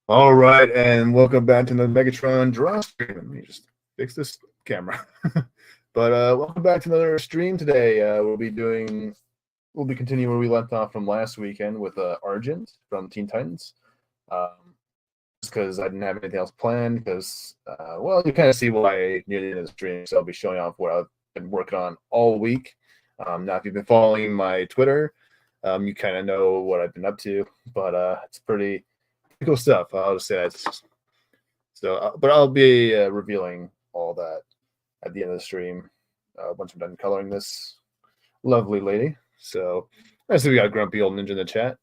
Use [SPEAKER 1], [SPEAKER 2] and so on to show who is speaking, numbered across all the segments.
[SPEAKER 1] All right, and welcome back to the Megatron draw stream. Let me just fix this camera. But welcome back to another stream today. We'll be continuing where we left off from last weekend with Argent from Teen Titans. Just because I didn't have anything else planned, because well, you kind of see why near the end of the stream. So I'll be showing off what I've been working on all week. Now, if you've been following my Twitter, you kind of know what I've been up to. But it's pretty cool stuff. I'll just say that. So, but I'll be revealing all that at the end of the stream once I'm done coloring this lovely lady. So, I see we got Grumpy Old Ninja in the chat.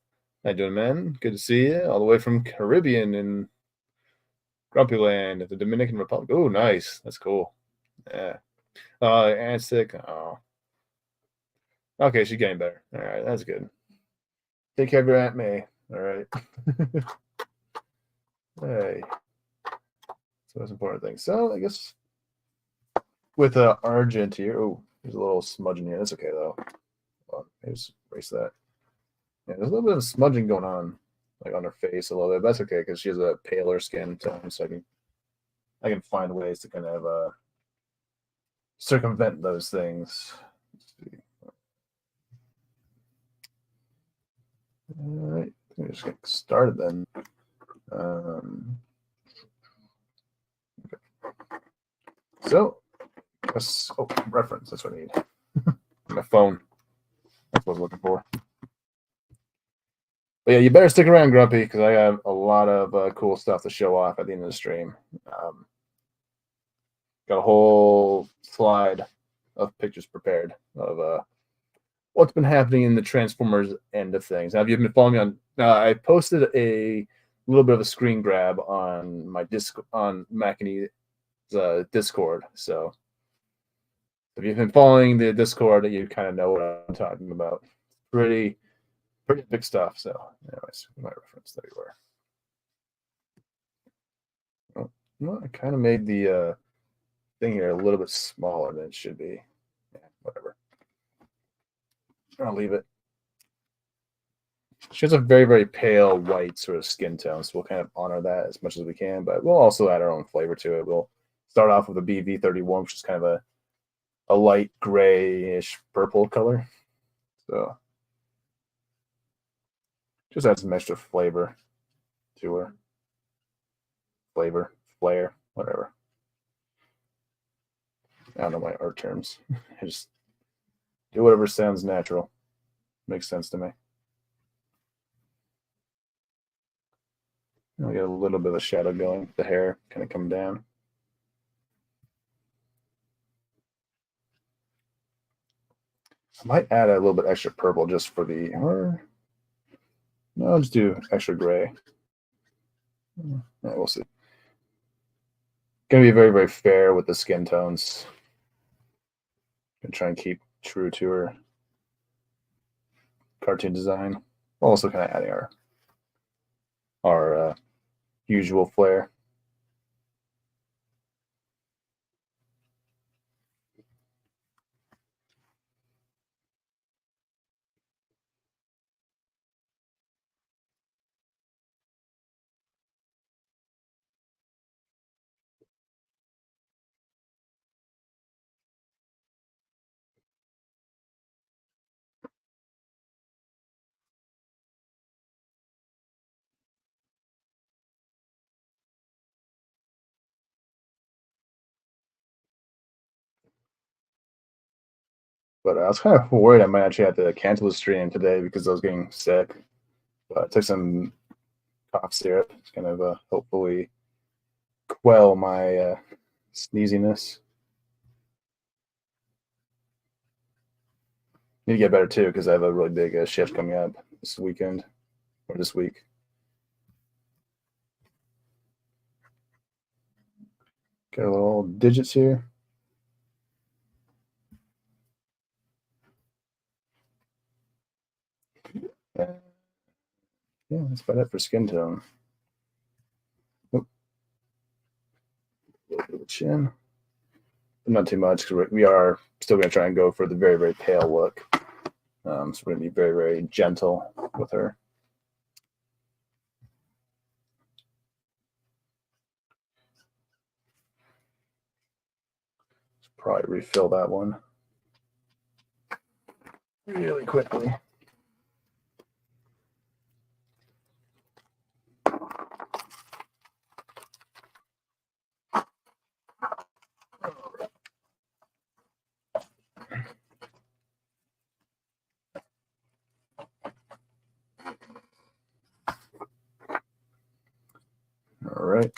[SPEAKER 1] How you doing, man? Good to see you. All the way from Caribbean in Grumpy Land at the Dominican Republic. Oh, nice. That's cool. Yeah. Aunt's sick. Oh. Okay, she's getting better. All right, that's good. Take care of your Aunt May. All right. Hey. So that's an important thing. So I guess with Argent here. Oh, there's a little smudge in here. That's okay though. Hold on, maybe just erase that. Yeah, there's a little bit of smudging going on, like on her face a little bit. But that's okay because she has a paler skin tone, so I can find ways to kind of circumvent those things. Let's see. All right, let me just get started then. Okay. So, reference. That's what I need. My phone. That's what I was looking for. But yeah, you better stick around, Grumpy, because I have a lot of cool stuff to show off at the end of the stream. Got a whole slide of pictures prepared of what's been happening in the Transformers end of things. Now, if you've been following me on, I posted a little bit of a screen grab on my on Mackiny's Discord. So if you've been following the Discord, you kind of know what I'm talking about. Pretty big stuff. So, anyways, my reference. There you are. Well, I kind of made the thing here a little bit smaller than it should be. Yeah, whatever. I'll leave it. She has a very, very pale white sort of skin tone, so we'll kind of honor that as much as we can, but we'll also add our own flavor to it. We'll start off with a BV31, which is kind of a light grayish purple color. So just add some extra flavor to her. Flair, whatever. I don't know my art terms. I just do whatever sounds natural. Makes sense to me. I got a little bit of shadow going. The hair kind of come down. I might add a little bit extra purple just for the, or no, I'll just do extra gray. Yeah, we'll see. Gonna be very, very fair with the skin tones. Gonna try and keep true to her cartoon design. Also kind of adding our usual flair. But I was kind of worried I might actually have to cancel the stream today because I was getting sick. But I took some cough syrup to kind of hopefully quell my sneeziness. Need to get better too because I have a really big shift coming up this weekend or this week. Got a little digits here. Yeah, that's about it for skin tone. Oop. A little bit of a chin. But not too much because we are still going to try and go for the very, very pale look. So we're going to be very, very gentle with her. probably refill that one really quickly. All right.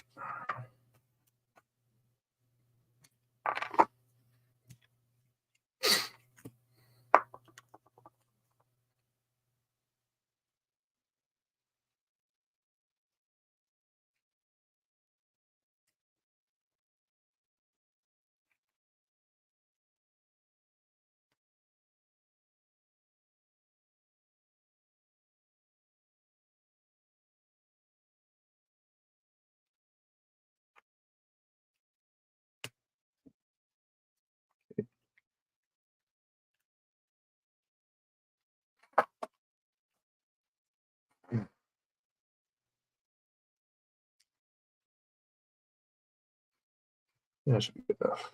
[SPEAKER 1] Yeah, that should be good enough.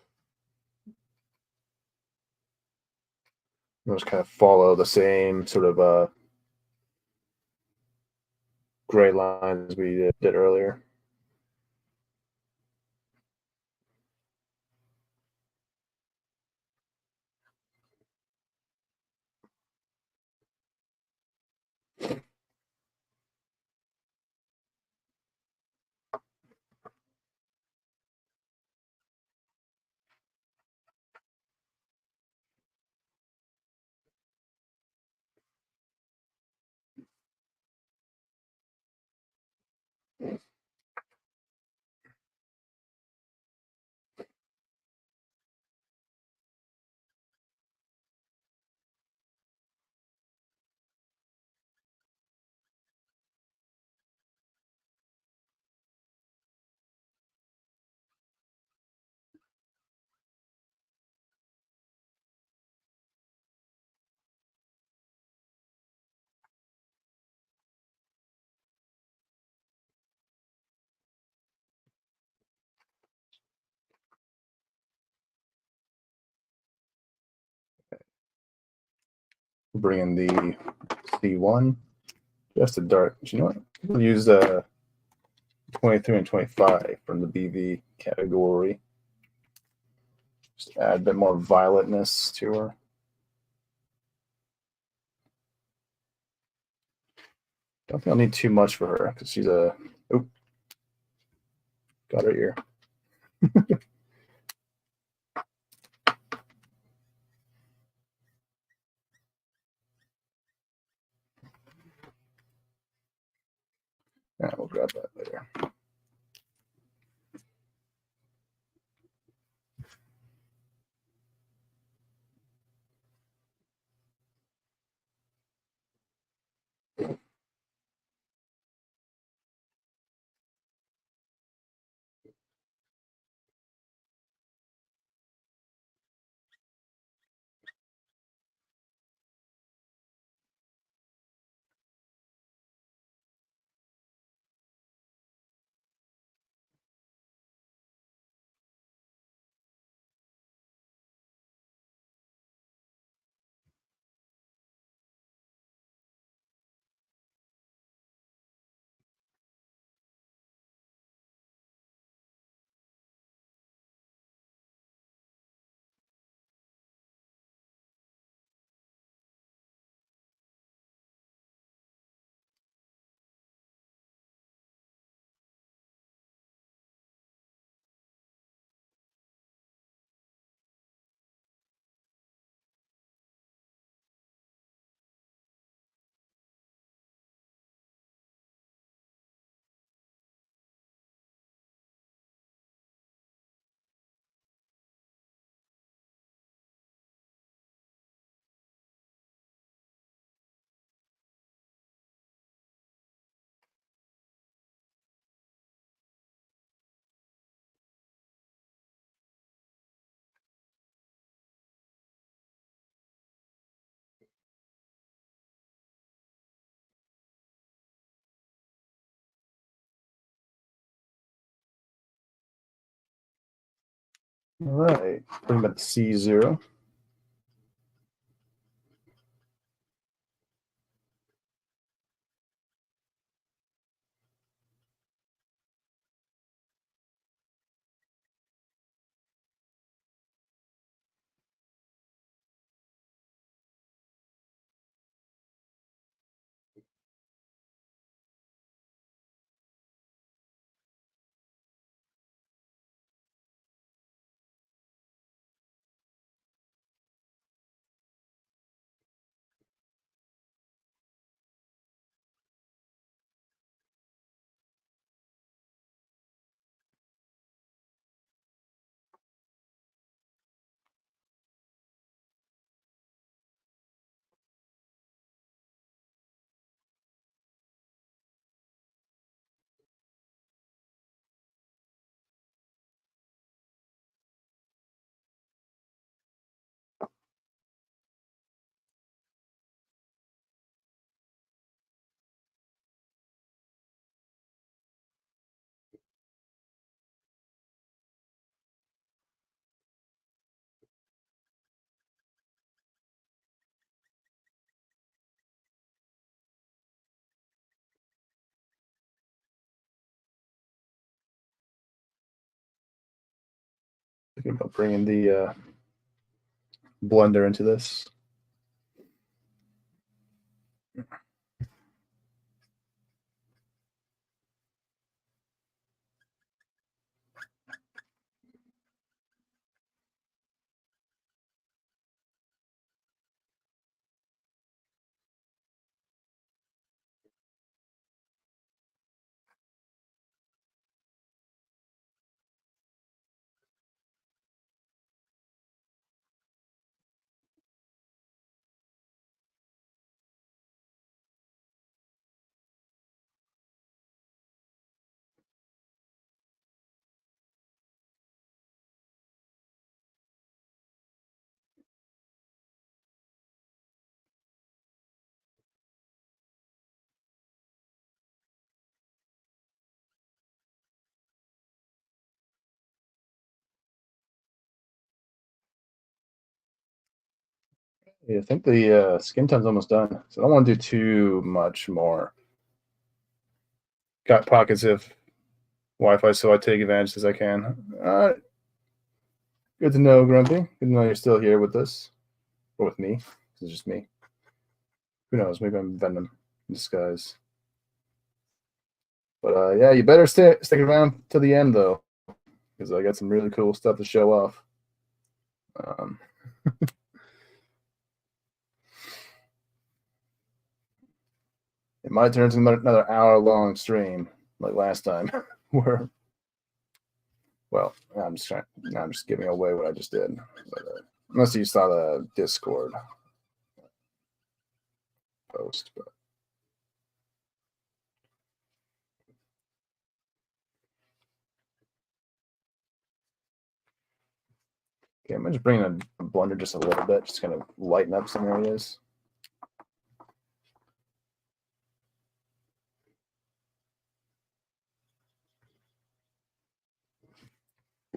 [SPEAKER 1] We'll just kind of follow the same sort of gray lines we did earlier. Bring in the C1, just a dark. You know what? We'll use 23 and 25 from the BV category. Just add a bit more violetness to her. Don't think I'll need too much for her because she's a. Oop, got her ear. Yeah, we'll grab that later. All right, putting about C0. Thinking about bringing the blender into this. Yeah, I think the skin tone's almost done, so I don't want to do too much more. Got pockets of Wi-Fi, so I take advantage as I can. Good to know, Grumpy. Good to know you're still here with us, or with me. It's just me. Who knows? Maybe I'm Venom in disguise. But yeah, you better stick around to the end though, because I got some really cool stuff to show off. It might turn into another hour-long stream like last time, where, well, I'm just giving away what I just did. But, unless you saw the Discord post, but. Okay, I'm just bringing a blender just a little bit, just kind of lighten up some areas.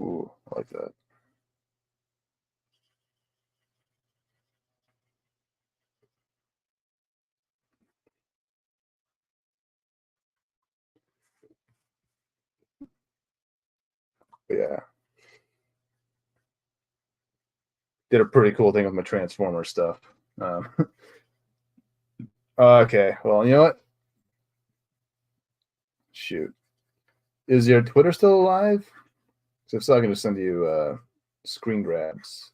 [SPEAKER 1] Ooh, I like that. But yeah. Did a pretty cool thing with my Transformer stuff. Okay, well, you know what? Shoot. Is your Twitter still alive? So if so, I can just send you screen grabs.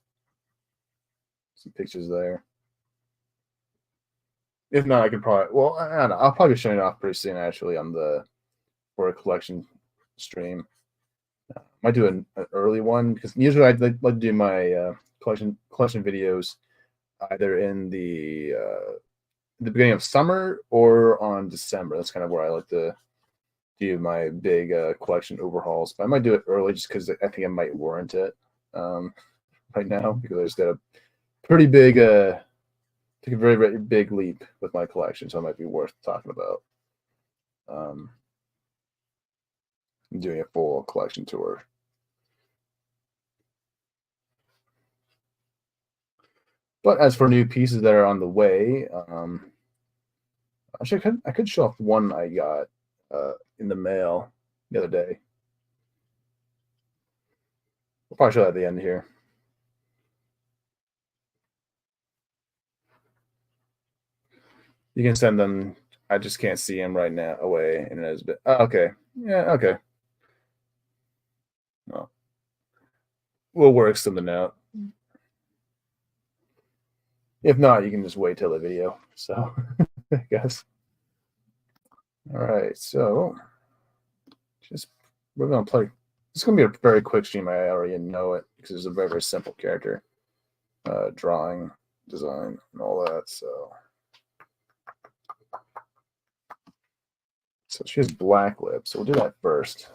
[SPEAKER 1] Some pictures there. If not, I could probably, well, I don't know. I'll probably be showing it off pretty soon, actually, on the for a collection stream. Might do an early one, because usually I like to do my collection videos either in the beginning of summer or on December. That's kind of where I like to do my big collection overhauls. But I might do it early just because I think I might warrant it right now, because I just got a pretty big, took a very, very big leap with my collection, so it might be worth talking about. Doing a full collection tour. But as for new pieces that are on the way, actually, I could show off one I got in the mail the other day. We'll probably show that at the end here. You can send them. I just can't see them right now away. And it is a bit. Oh, okay. Yeah. Okay. Well, we'll work something out. If not, you can just wait till the video. So, I guess. All right. So, we're gonna play. It's gonna be a very quick stream. I already know it because it's a very, very simple character, drawing, design, and all that. So she has black lips. So we'll do that first.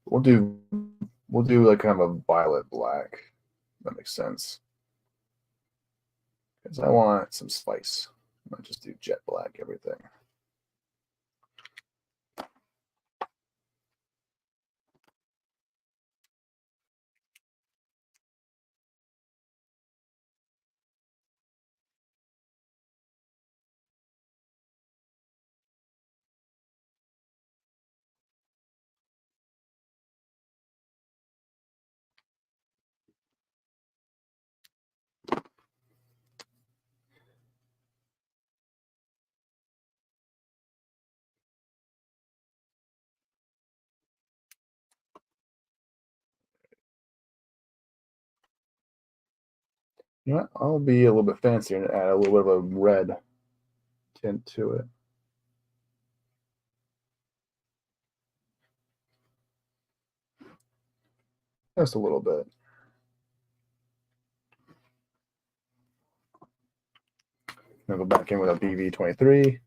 [SPEAKER 1] We'll do like kind of a violet black. That makes sense. Because I want some spice. I'll just do jet black everything. You know what? I'll be a little bit fancier and add a little bit of a red tint to it. Just a little bit. I'll go back in with a BV23.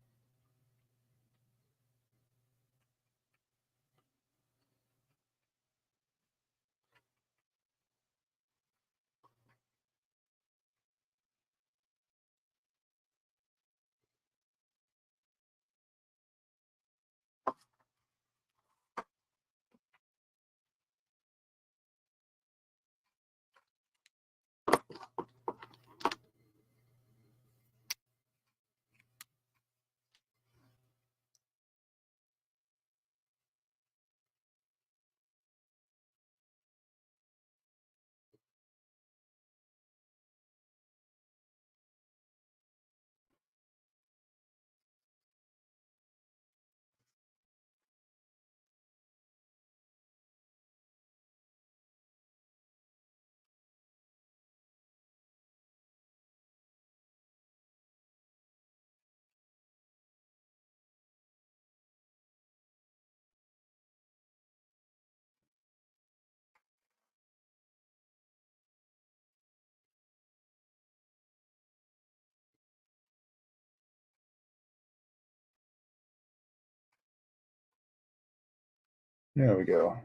[SPEAKER 1] There we go.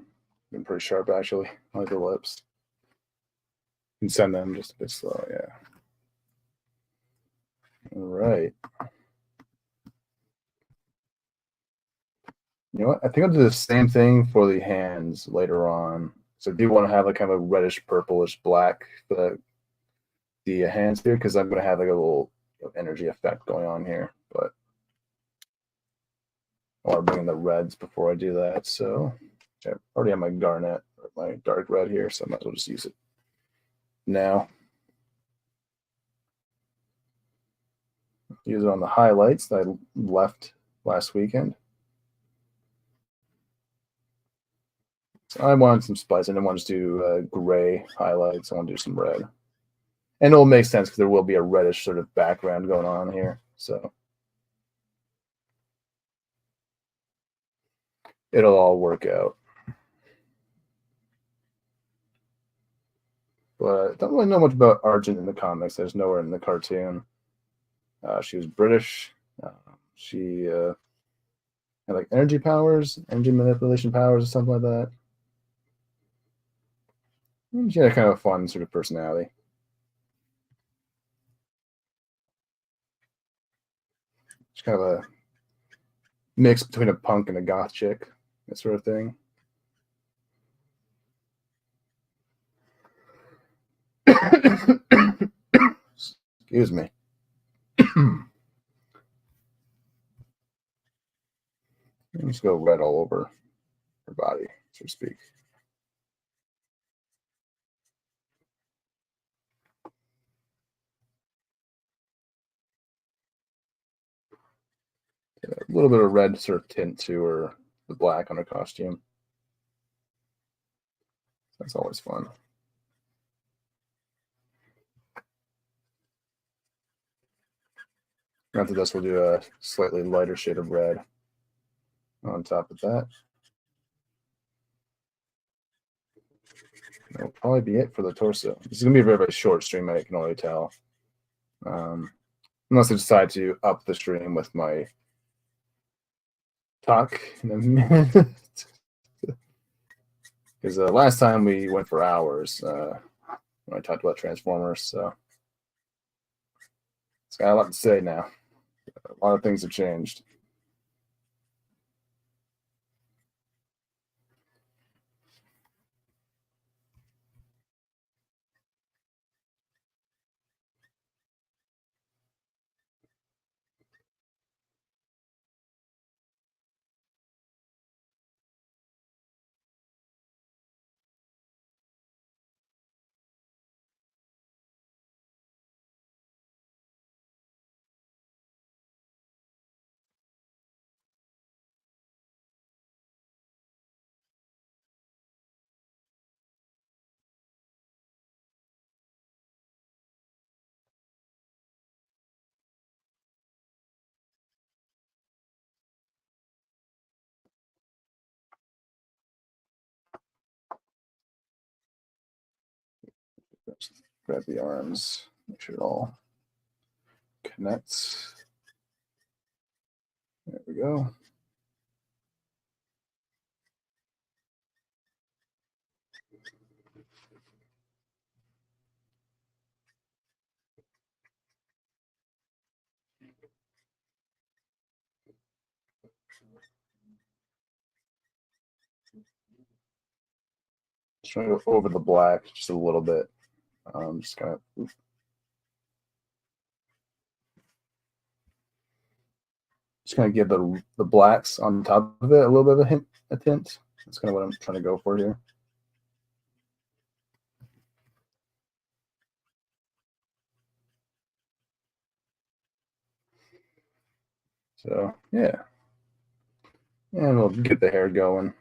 [SPEAKER 1] Been pretty sharp actually. I like the lips. You can send them just a bit slow, yeah. All right. You know what? I think I'll do the same thing for the hands later on. So I do want to have like kind of a reddish purplish black for the hands here because I'm going to have like a little energy effect going on here. But I want to bring in the reds before I do that. So I already have my garnet or my dark red here, so I might as well just use it now. Use it on the highlights that I left last weekend. So I wanted some spice. I didn't want to do gray highlights. I want to do some red. And it'll make sense because there will be a reddish sort of background going on here. So it'll all work out. But I don't really know much about Argent in the comics. There's nowhere in the cartoon. She was British. She had like energy powers, energy manipulation powers, or something like that. She had kind of a fun sort of personality. She's kind of a mix between a punk and a goth chick, that sort of thing. Excuse me. Let's go red all over her body, so to speak. A little bit of red sort of tint to her, the black on her costume. That's always fun. After this, we'll do a slightly lighter shade of red on top of that. That'll probably be it for the torso. This is going to be a very, very short stream, I can already tell. Unless I decide to up the stream with my talk in a minute. Because last time we went for hours when I talked about Transformers, so it's got a lot to say now. A lot of things have changed. Grab the arms, make sure it all connects. There we go. Just trying to go over the black just a little bit. Just kind of. Just kind of give the blacks on top of it a little bit of a tint. That's kind of what I'm trying to go for here. So yeah, and we'll get the hair going.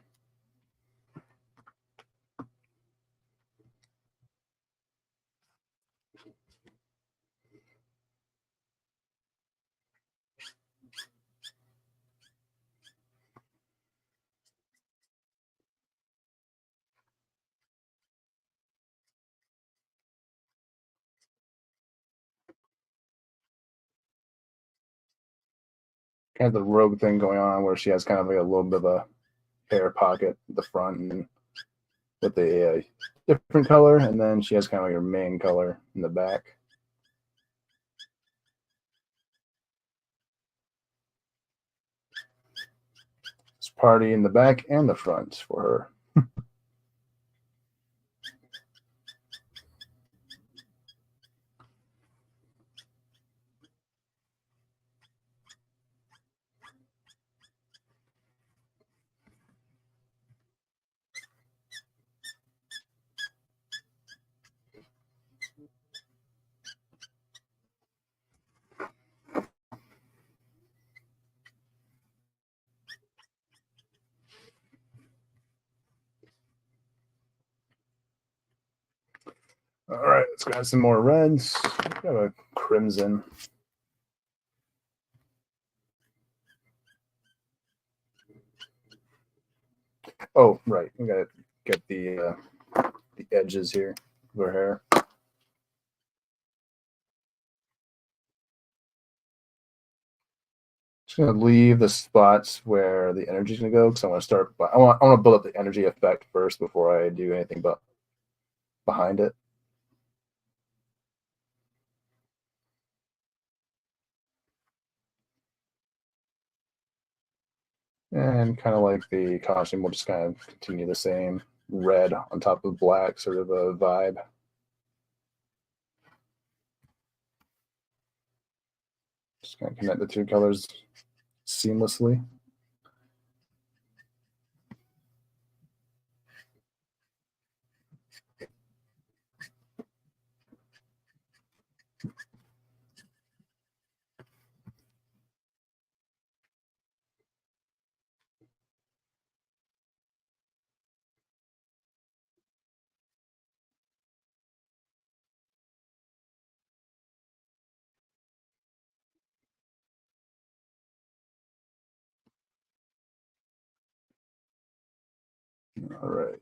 [SPEAKER 1] Kind of the rogue thing going on where she has kind of like a little bit of a hair pocket at the front and with a different color, and then she has kind of like her main color in the back. It's party in the back and the front for her. All right, let's grab some more reds. We have a crimson. Oh, right. We gotta get the edges here of her hair. Just gonna leave the spots where the energy is gonna go because I want to start. I want to build up the energy effect first before I do anything but behind it. And kind of like the costume, we'll just kind of continue the same red on top of black sort of a vibe. kind of connect the two colors seamlessly. All right.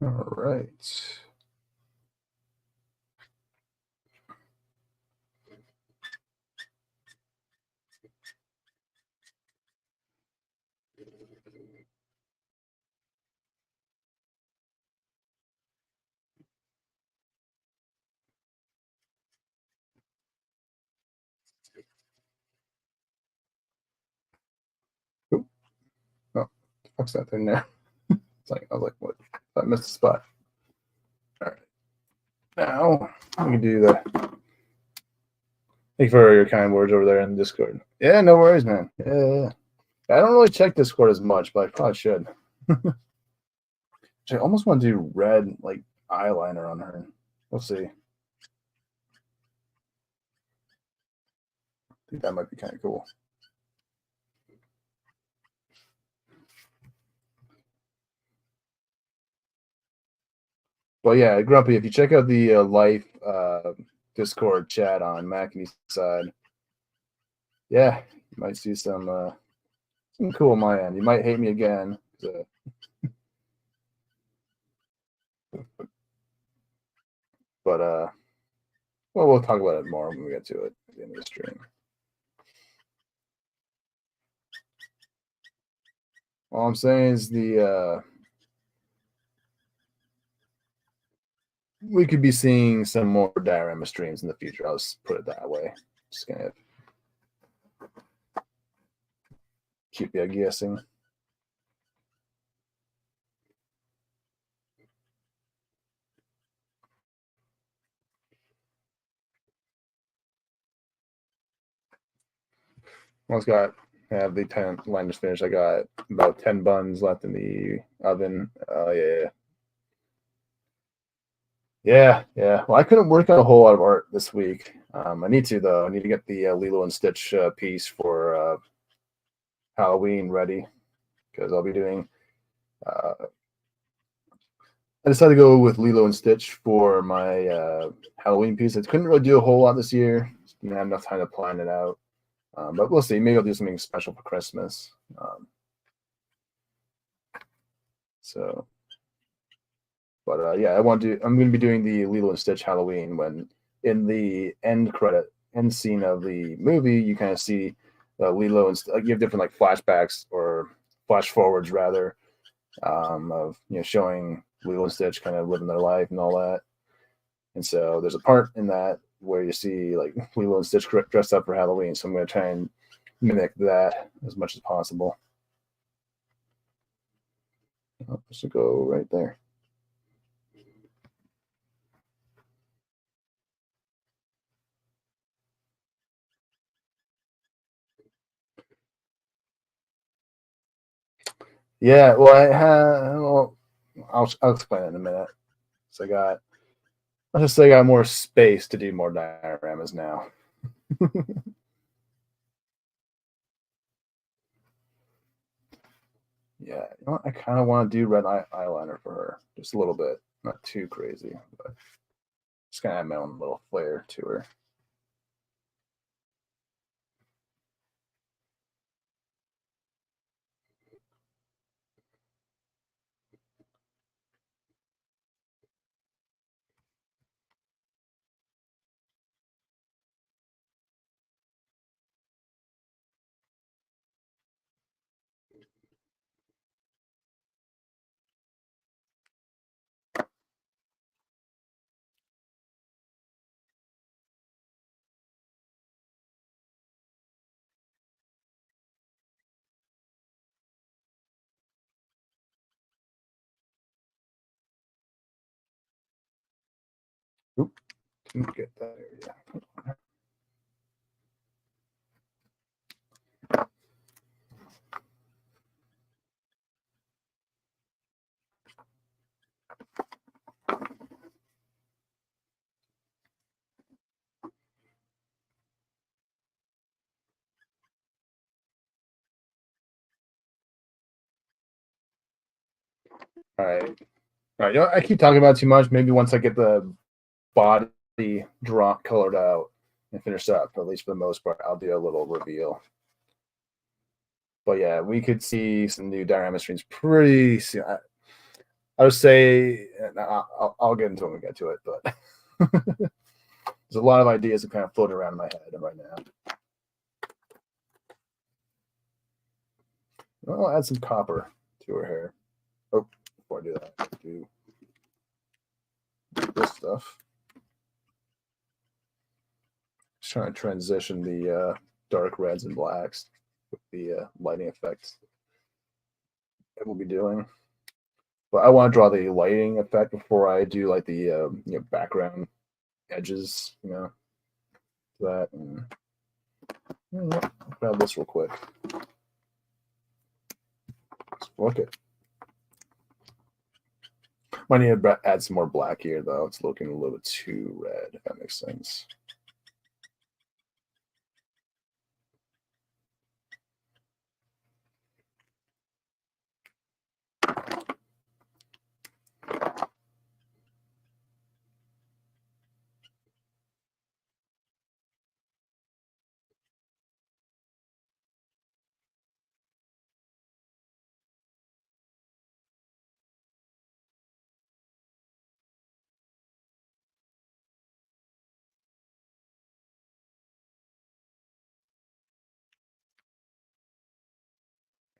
[SPEAKER 1] All right. Oop. Oh, what's that thing there? It's like, I was like, what? I missed a spot. All right. Now we can do the. Thank you for your kind words over there in Discord. Yeah, no worries, man. Yeah. I don't really check Discord as much, but I probably should. I almost want to do red like eyeliner on her. We'll see. I think that might be kind of cool. Well, yeah, Grumpy, if you check out the Life Discord chat on Mac and East Side, yeah, you might see some cool on my end. You might hate me again. But well, we'll talk about it more when we get to it at the end of the stream. All I'm saying is we could be seeing some more diorama streams in the future. I'll just put it that way. Just gonna keep you guessing. Almost have the 10 liners finished. I got about 10 buns left in the oven. Oh, yeah. Well, I couldn't work on a whole lot of art this week. I need to, though. I need to get the Lilo and Stitch piece for Halloween ready, because I'll be doing. I decided to go with Lilo and Stitch for my Halloween piece. I couldn't really do a whole lot this year. Didn't have enough time to plan it out. But we'll see. Maybe I'll do something special for Christmas. But yeah, I'm going to be doing the Lilo and Stitch Halloween when in the end scene of the movie, you kind of see Lilo and you have different like flashbacks or flash forwards rather, of showing Lilo and Stitch kind of living their life and all that. And so there's a part in that where you see like Lilo and Stitch dressed up for Halloween. So I'm going to try and mimic that as much as possible. Oh, this will go right there. Yeah, well, I'll explain it in a minute. So I'll just say I got more space to do more dioramas now. Yeah, I kind of want to do red eyeliner for her, just a little bit, not too crazy, but just gonna add my own little flair to her. Oop, didn't get that area. All right. All right. I keep talking about it too much. Maybe once I get the body colored out and finished up, at least for the most part, I'll do a little reveal. But yeah, we could see some new diorama streams pretty soon. I would say I'll get into it when we get to it, but there's a lot of ideas that kind of float around in my head right now. I'll add some copper to her hair. Oh, before I do that, I'll do this stuff. Just trying to transition the dark reds and blacks with the lighting effects that we'll be doing. But I want to draw the lighting effect before I do like the background edges, that. And I'll grab this real quick. Let's look it. Might need to add some more black here, though. It's looking a little bit too red, if that makes sense.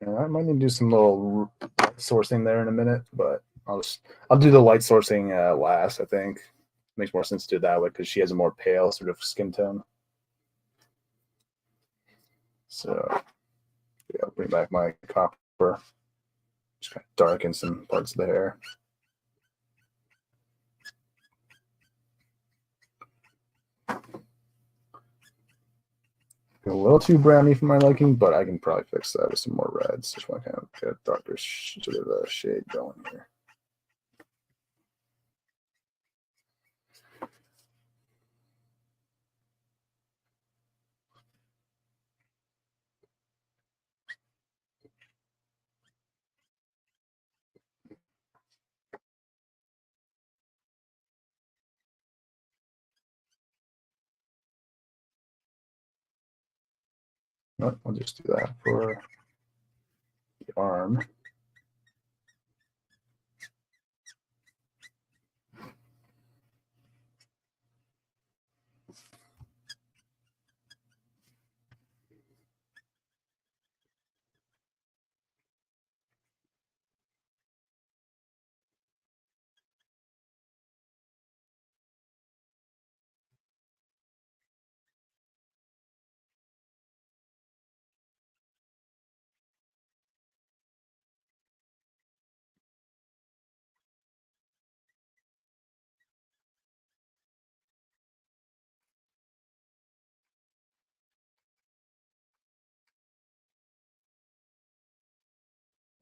[SPEAKER 1] And I might need to do some little sourcing there in a minute, but I'll do the light sourcing last. I think makes more sense to do it that way because she has a more pale sort of skin tone. So yeah, I'll bring back my copper, just kind of darken some parts of the hair. A little too browny for my liking, but I can probably fix that with some more reds. Just want to kind of get a darker sort of a shade going here. No, I'll just do that for the arm.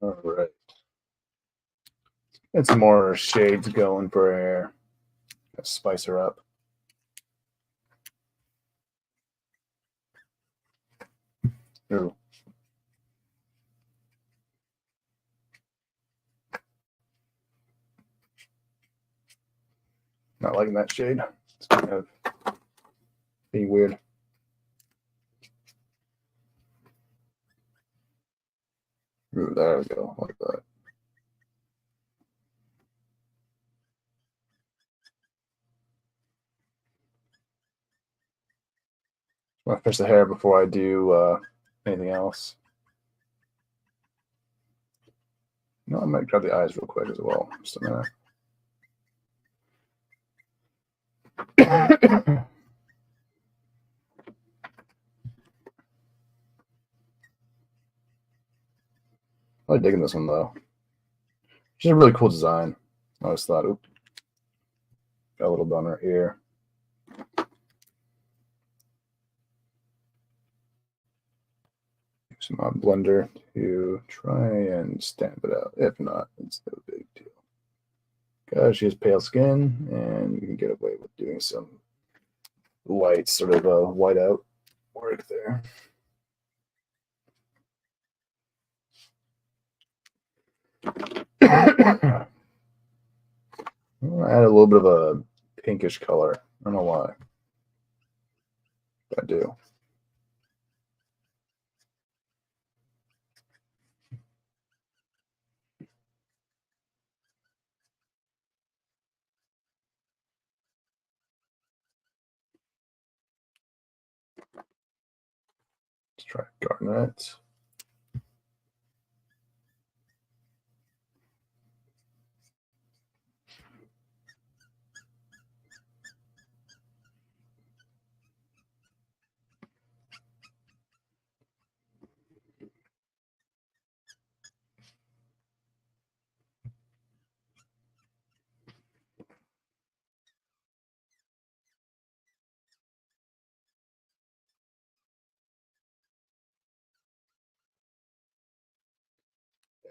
[SPEAKER 1] All right. Get some more shades going for hair. Spice her up. Ooh. Not liking that shade. It's kind of being weird. Ooh, there we go, like that. I want to finish the hair before I do anything else. No, I might grab the eyes real quick as well. Just a minute. I'm really digging this one though. She's a really cool design. I always thought, oop, got a little bit on her ear. Use my blender to try and stamp it out. If not, it's no big deal. Because she has pale skin, and you can get away with doing some light sort of whiteout work there. I'll add a little bit of a pinkish color. I don't know why, but I do. Let's try garnet.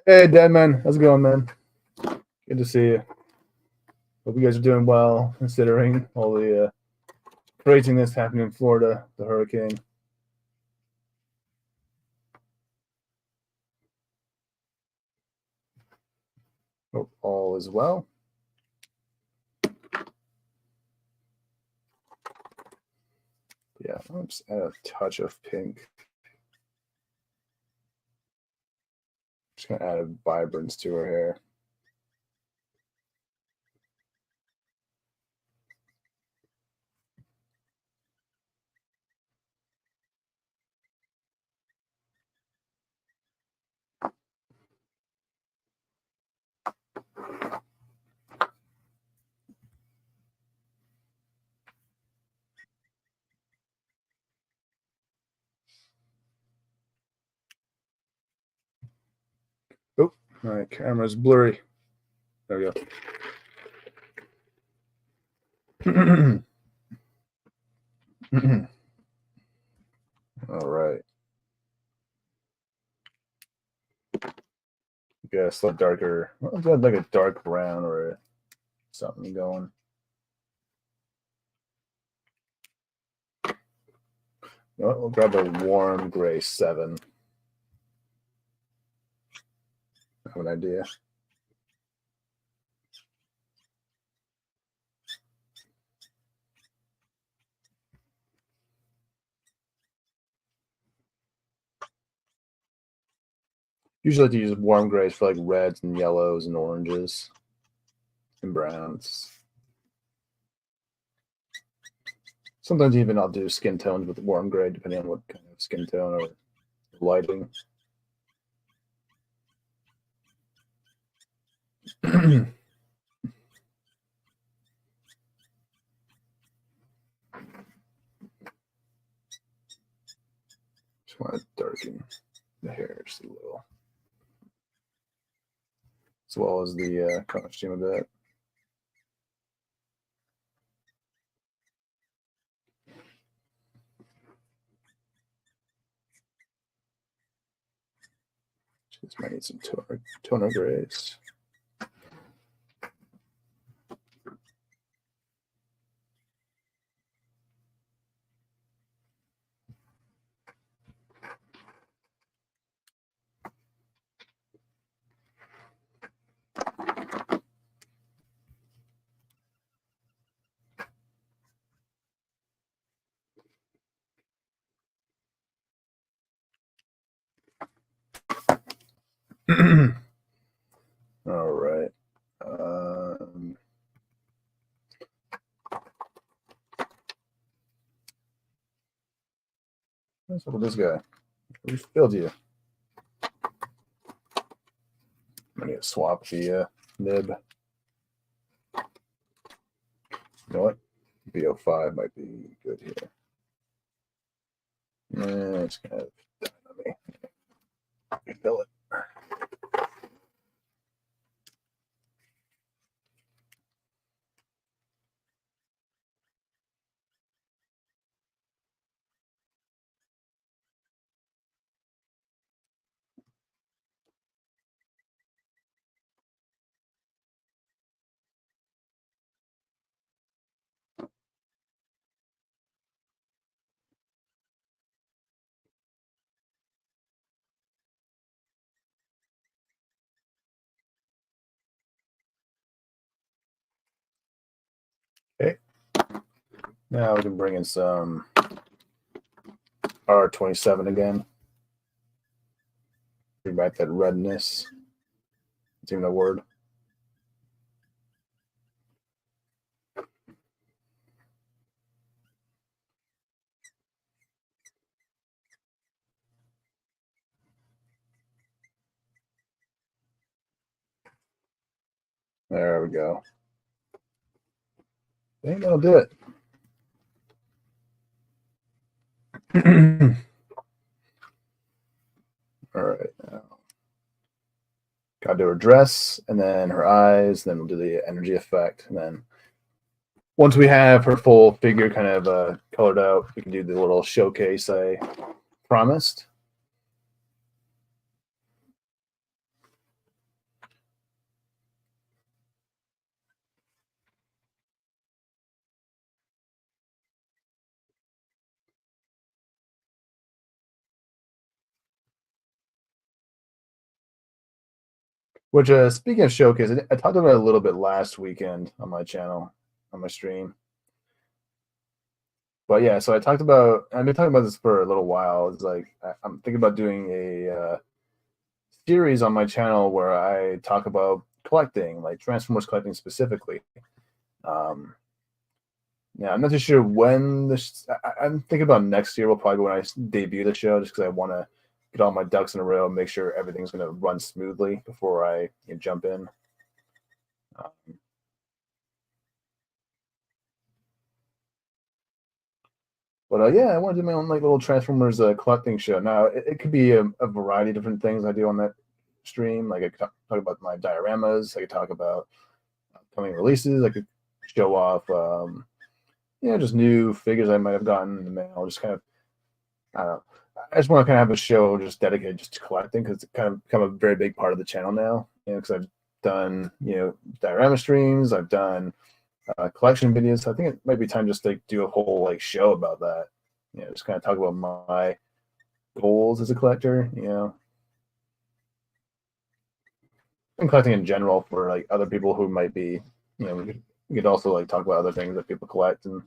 [SPEAKER 1] Hey, Deadman. How's it going, man? Good to see you. Hope you guys are doing well, considering all the craziness happening in Florida, the hurricane. Hope all is well. Yeah, I'll just add a touch of pink. Just gonna add a vibrance to her hair. Oh, my camera's blurry. There we go. All right. Guess a darker, like a dark brown or something going. You know what, we'll grab a warm gray 7. I have an idea. Usually I like to use warm grays for like reds and yellows and oranges and browns. Sometimes even I'll do skin tones with warm gray depending on what kind of skin tone or lighting. Just want to darken the hair just a little, as well as the costume a bit. This might need some toner grays. All right. What's up with this guy? We filled you. I need to swap the nib. You know what? B05 might be good here. It's kind of dying on me. Refill it. Okay. Now we can bring in some R27 again. Bring back that redness. It's even a word. There we go. I think that'll do it. All right. Now, gotta do her dress and then her eyes. Then we'll do the energy effect. And then once we have her full figure kind of colored out, we can do the little showcase I promised. Which, speaking of showcase, I talked about it a little bit last weekend on my channel, on my stream. But yeah, so I've been talking about this for a little while. It's like, I'm thinking about doing a series on my channel where I talk about collecting, like Transformers collecting specifically. Yeah, I'm not too sure when this. I'm thinking about next year will probably be when I debut the show, just because I want to get all my ducks in a row and make sure everything's going to run smoothly before I jump in. But yeah, I want to do my own like little Transformers collecting show. Now it could be a variety of different things I do on that stream. Like I could talk about my dioramas. I could talk about upcoming releases. I could show off, just new figures I might have gotten in the mail. Just kind of, I don't know. I just want to kind of have a show just dedicated just to collecting because it's kind of become a very big part of the channel now. Because I've done diorama streams. I've done collection videos. So I think it might be time just to do a whole like show about that. Just kind of talk about my goals as a collector. And collecting in general for like other people who might be. We could also like talk about other things that people collect and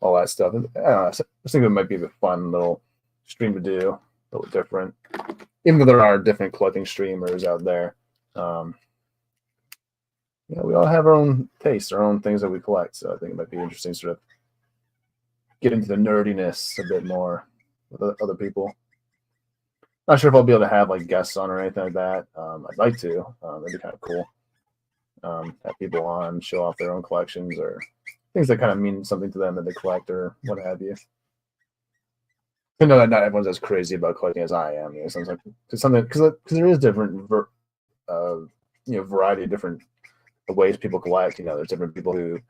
[SPEAKER 1] all that stuff. I don't know, I just think it might be a fun little stream to do, a little different. Even though there are different collecting streamers out there. We all have our own tastes, our own things that we collect. So I think it might be interesting to sort of get into the nerdiness a bit more with other people. Not sure if I'll be able to have like guests on or anything like that. I'd like to. That'd be kind of cool. Have people on, show off their own collections or things that kind of mean something to them that they collect or what have you. I know that not everyone's as crazy about collecting as I am. Because there is different variety of different ways people collect. There's different people who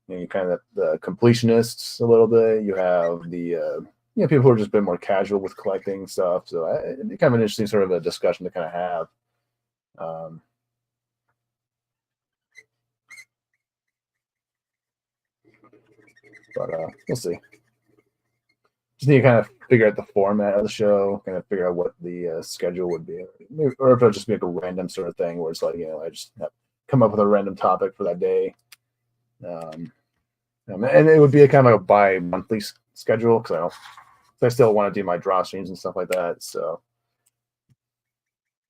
[SPEAKER 1] you kind of the completionists a little bit. You have the people who are just a bit more casual with collecting stuff. So it'd be kind of an interesting sort of a discussion to kind of have. But we'll see. Just need to kind of figure out the format of the show, kind of figure out what the schedule would be, or if it'll just be like a random sort of thing where it's like, I just come up with a random topic for that day. And it would be a kind of like a bi-monthly schedule because I still want to do my draw streams and stuff like that. So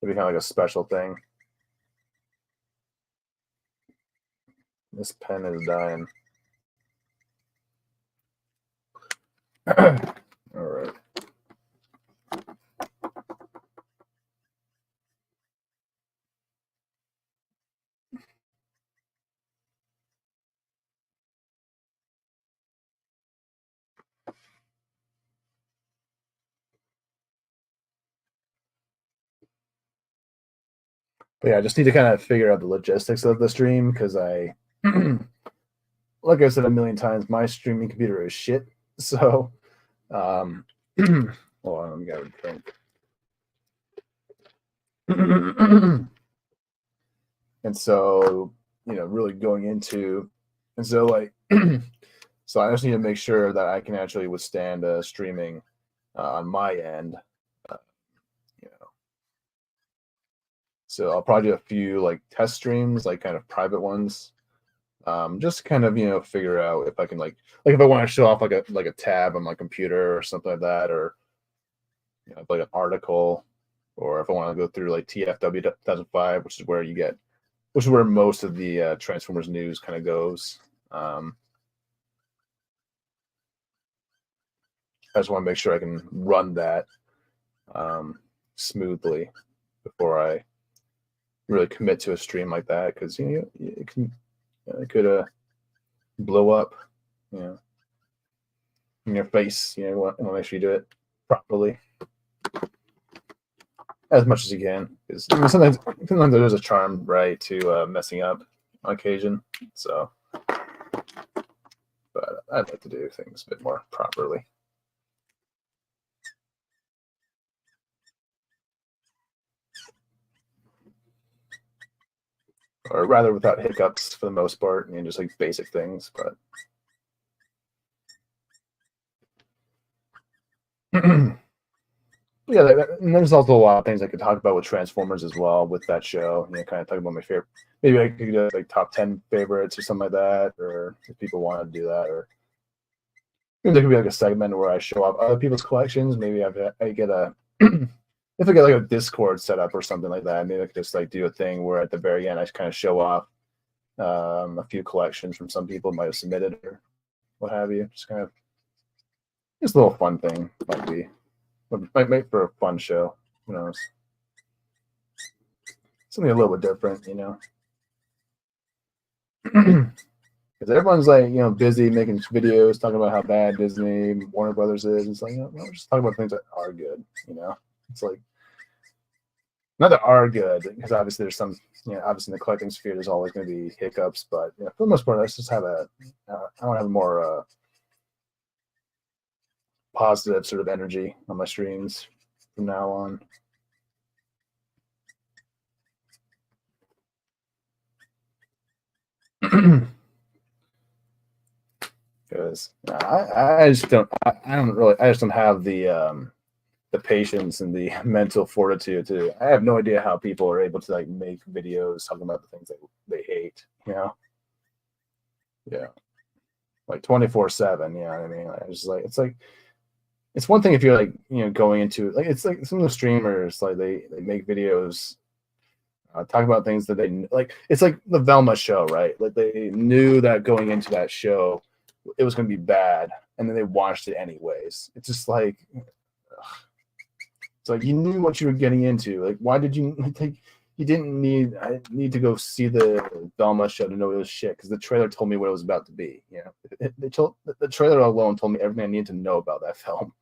[SPEAKER 1] it'd be kind of like a special thing. This pen is dying. All right. But yeah, I just need to kind of figure out the logistics of the stream because like I said a million times, my streaming computer is shit. So, hold on, let me get a drink. And so, really going into, and so like, so I just need to make sure that I can actually withstand streaming on my end. So I'll probably do a few like test streams, like kind of private ones, just kind of figure out if I can like if I want to show off like a tab on my computer or something like that, or like an article, or if I want to go through like TFW 2005, which is where most of the Transformers news kind of goes. I just want to make sure I can run that smoothly before I really commit to a stream like that, because it could blow up in your face. You want to make sure you do it properly as much as you can, because sometimes there's a charm, right, to messing up on occasion. So, but I'd like to do things a bit more properly. Or rather without hiccups for the most part, just like basic things. But yeah, and there's also a lot of things I could talk about with Transformers as well with that show. Kind of talk about my favorite. Maybe I could do like top 10 favorites or something like that, or if people want to do that, or there could be like a segment where I show off other people's collections. Maybe I get a if I get like a Discord set up or something like that, maybe I could just like do a thing where at the very end I kind of show off a few collections from some people might have submitted or what have you. Just kind of just a little fun thing might make for a fun show. Who knows? Something a little bit different, because everyone's like busy making videos talking about how bad Disney, Warner Brothers is. It's like just talk about things that are good. It's like not that are good, because obviously there's some obviously in the collecting sphere there's always going to be hiccups, but for the most part let's just have I want to have a more positive sort of energy on my streams from now on. Because I just don't have the patience and the mental fortitude I have no idea how people are able to like make videos talking about the things that they hate, yeah, like 24/7. I mean, I just like it's one thing if you're like going into like it's like some of the streamers like they make videos talk about things that they like. It's like the Velma show, right? Like they knew that going into that show it was going to be bad, and then they watched it anyways. It's just like it's like you knew what you were getting into. Like, why did you take? You didn't need. I need to go see the Velma show to know it was shit because the trailer told me what it was about to be. The trailer alone told me everything I needed to know about that film,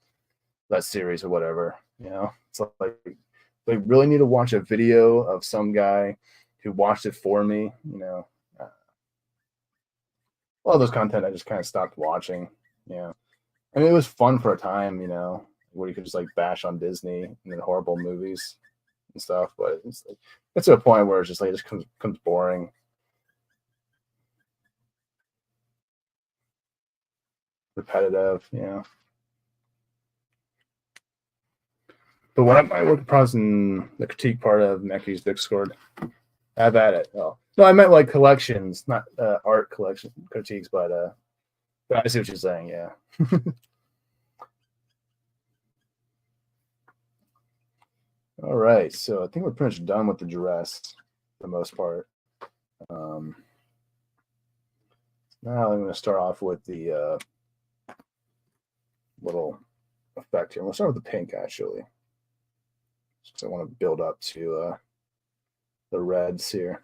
[SPEAKER 1] that series, or whatever. It's like they really need to watch a video of some guy who watched it for me. All those content I just kind of stopped watching. I mean, it was fun for a time, you know, where you could just like bash on Disney and then horrible movies and stuff. But it's like, it's to a point where it's just like it just becomes boring, repetitive, you know. But when I work across in the critique part of Mackey's Discord, have at it. Oh. No, I meant like collections, not art collection critiques, but I see what you're saying. Yeah. All right, so I think we're pretty much done with the dress for the most part. Um, Now I'm going to start off with the little effect here. We'll start with the pink actually, because I want to build up to the reds here.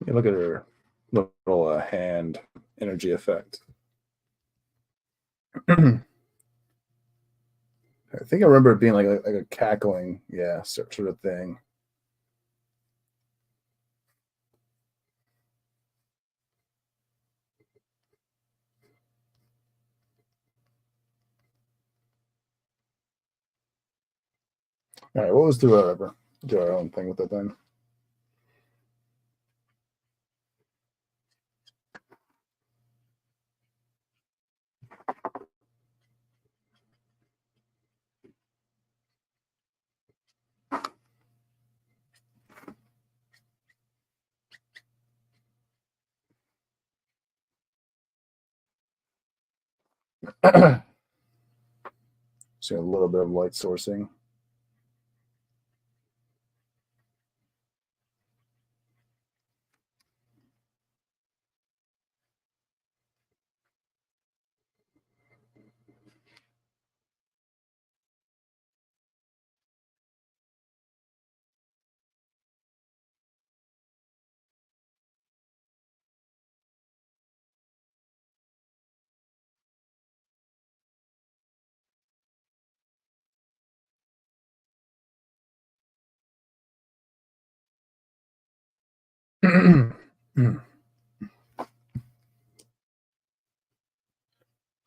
[SPEAKER 1] Yeah, look at her little hand energy effect. I think I remember it being like a cackling, yeah, sort of thing. All right, well, let's do our own thing with it then. So a little bit of light sourcing.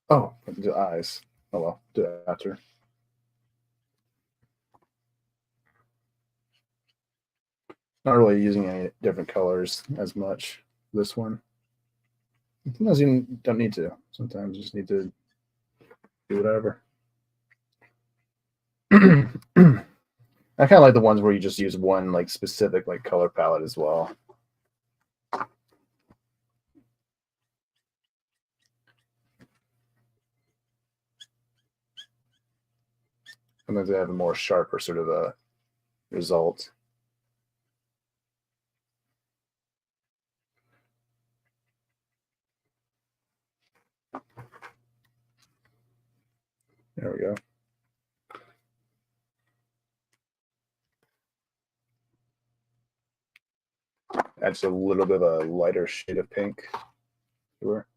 [SPEAKER 1] Oh, the eyes. Oh well, do that after. Not really using any different colors as much. This one. Sometimes you don't need to. Sometimes you just need to do whatever. I kind of like the ones where you just use one like specific like color palette as well. Sometimes they have a more sharper sort of a result. There we go. Add just a little bit of a lighter shade of pink. Sure.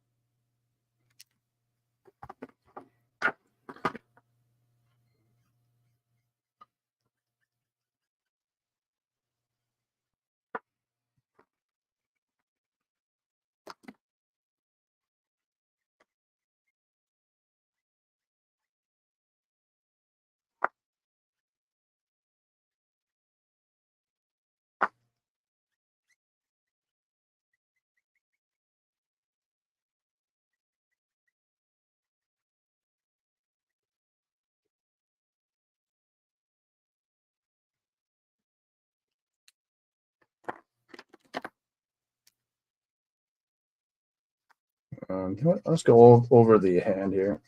[SPEAKER 1] Let's go over the hand here.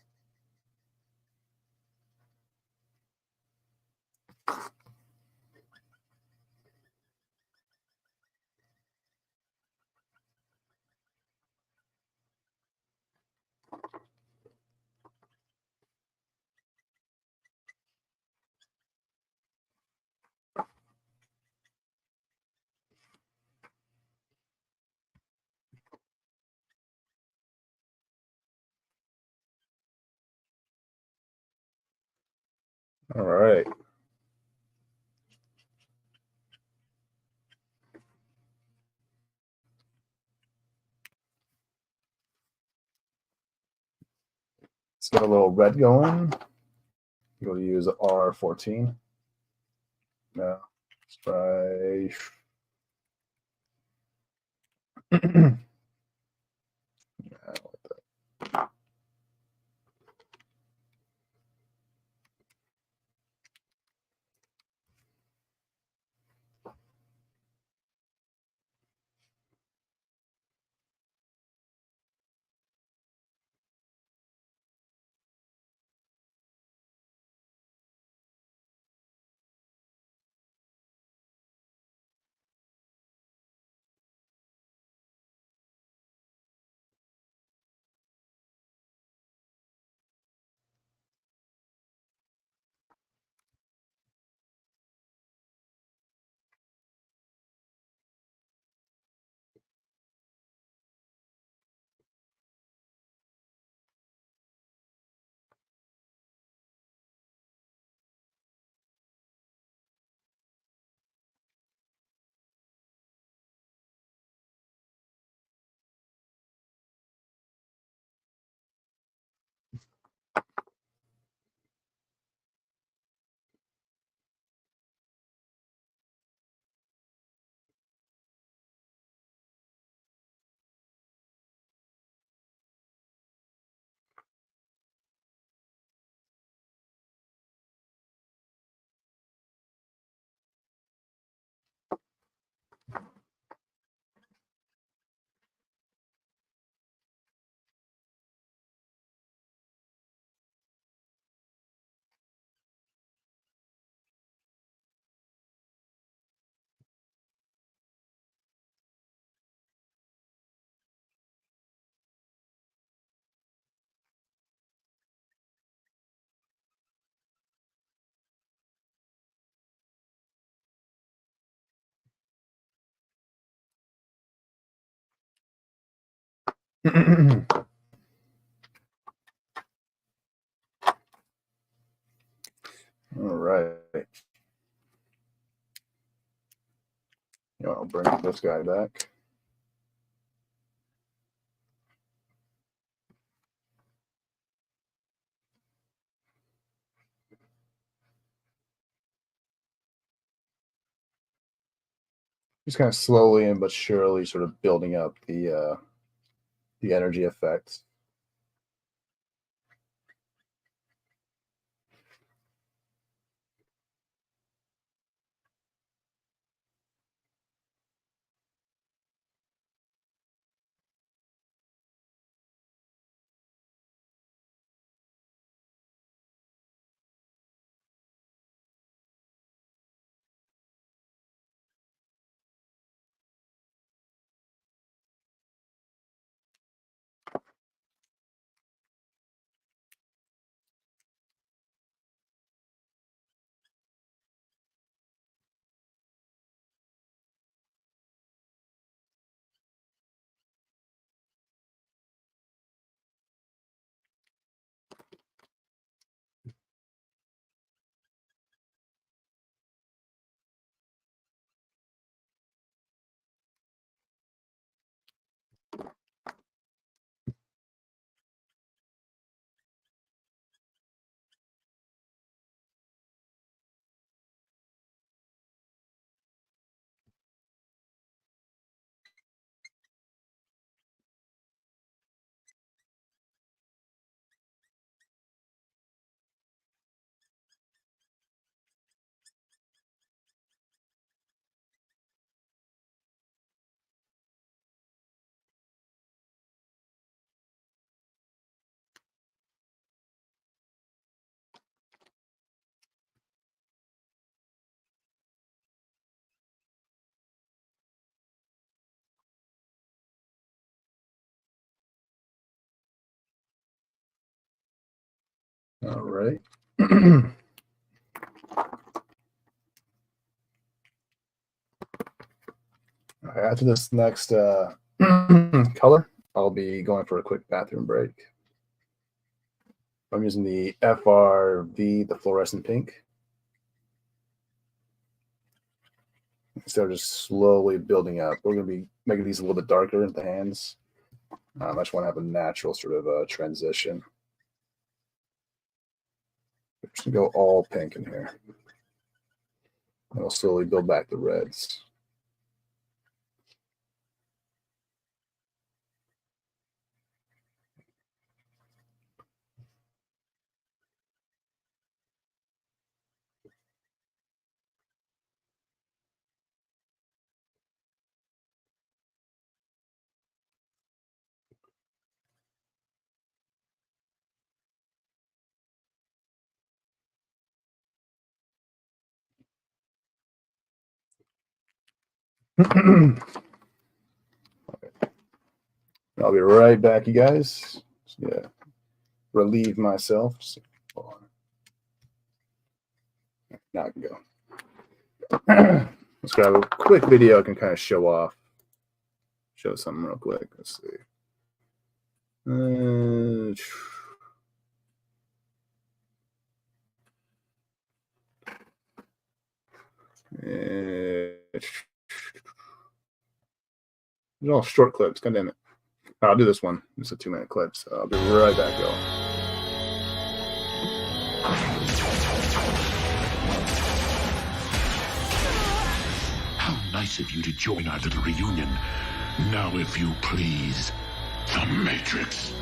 [SPEAKER 1] All right. Let's get a little red going. We'll use R14. No, let's try. All right. I'll bring this guy back. Just kind of slowly and but surely sort of building up the energy effects. All right. After this next color, I'll be going for a quick bathroom break. I'm using the FRV, the fluorescent pink. Instead of just slowly building up, we're going to be making these a little bit darker in the hands. I just want to have a natural sort of transition. We're just going to go all pink in here. And we'll slowly build back the reds. I'll be right back, you guys. Yeah, relieve myself. Hold on. Now I can go. Let's grab a quick video I can kind of show something real quick. Let's see. They're all short clips. God damn it. I'll do this one. It's a 2-minute clip, so I'll be right back, y'all.
[SPEAKER 2] How nice of you to join our little reunion. Now, if you please, the Matrix.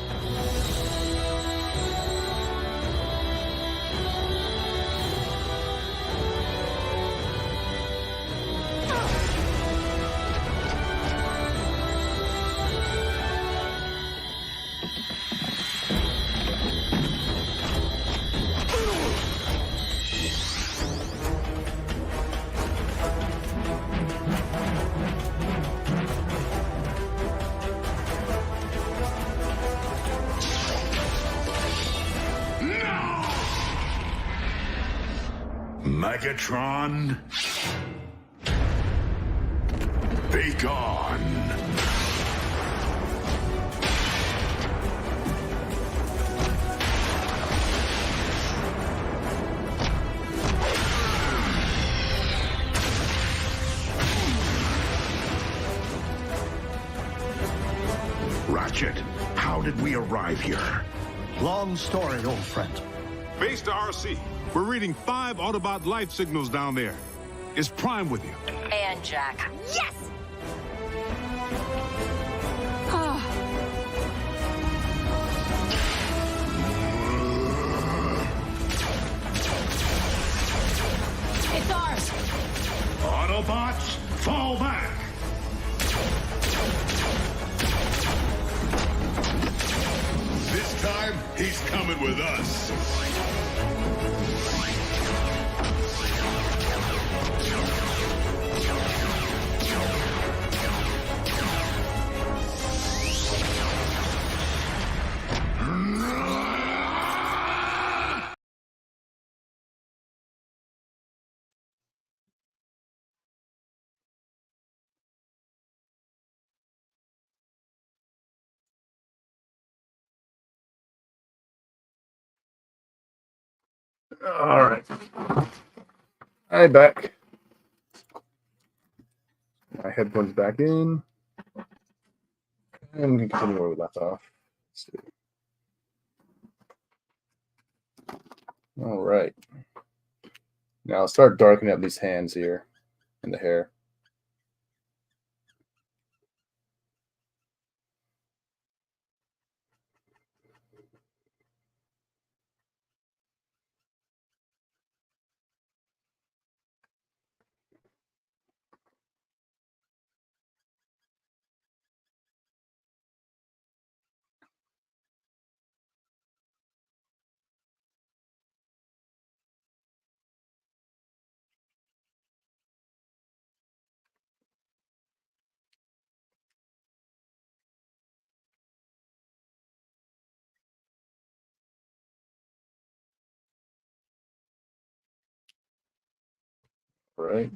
[SPEAKER 2] Megatron, be gone. Ratchet, how did we arrive here?
[SPEAKER 3] Long story, old friend.
[SPEAKER 4] Base to RC. We're reading 5 Autobot life signals down there. Is Prime with you?
[SPEAKER 5] And Jack.
[SPEAKER 6] Yes!
[SPEAKER 5] It's ours.
[SPEAKER 2] Autobots, fall back.
[SPEAKER 4] This time, he's coming with us.
[SPEAKER 1] All right. I'm back. My headphones back in. And we can continue where we left off. Let's see. All right. Now I'll start darkening up these hands here and the hair. All right.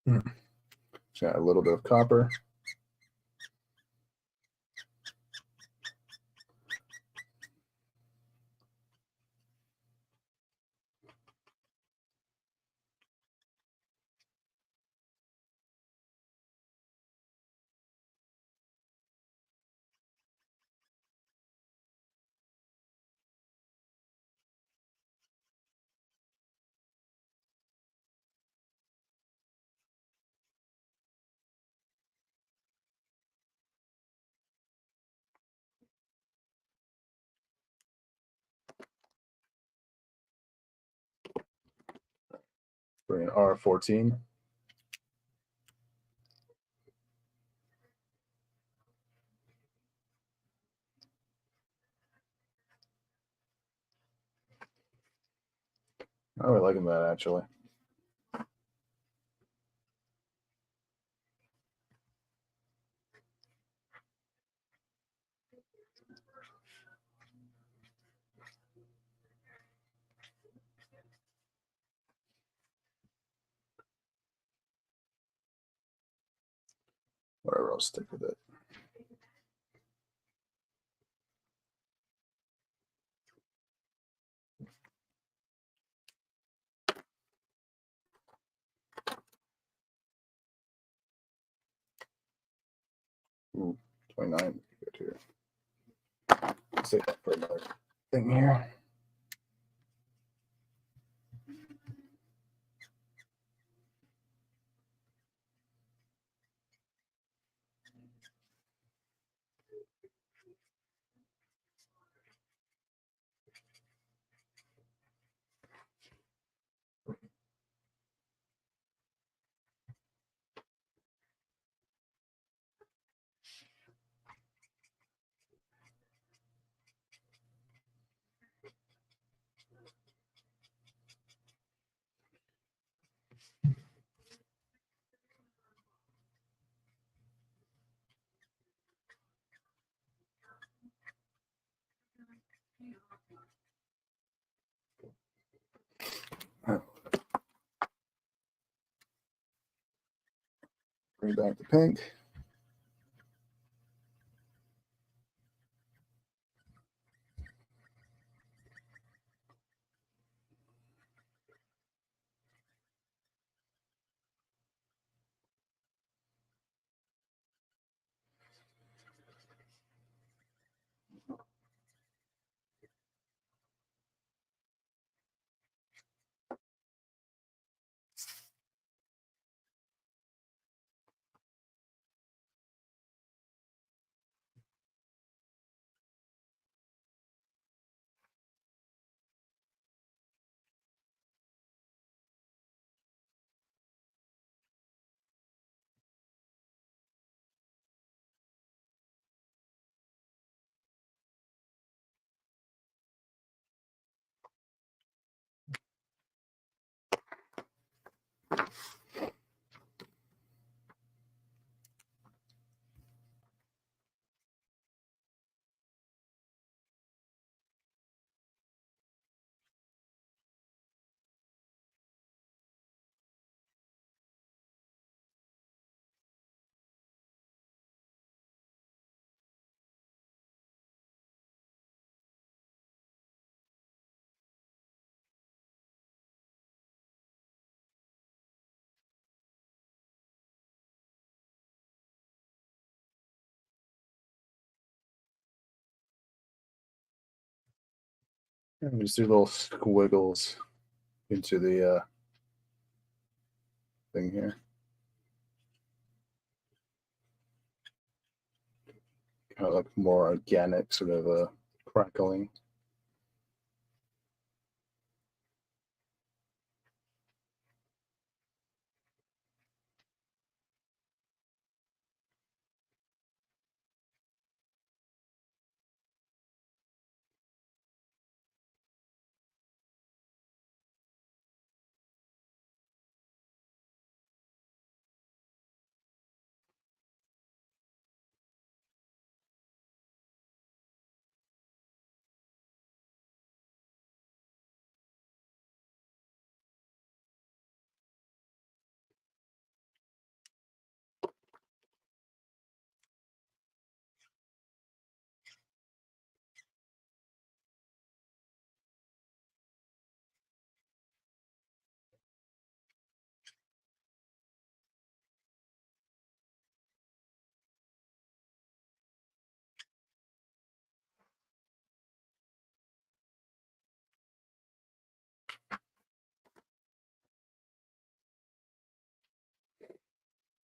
[SPEAKER 1] Just got a little bit of copper. Bring in R14. I really liking that actually. Whatever, I'll stick with it. Ooh, 29. Good here. Save that for another thing here. Bring back the pink. And just do little squiggles into the thing here. Kind of like more organic sort of a crackling.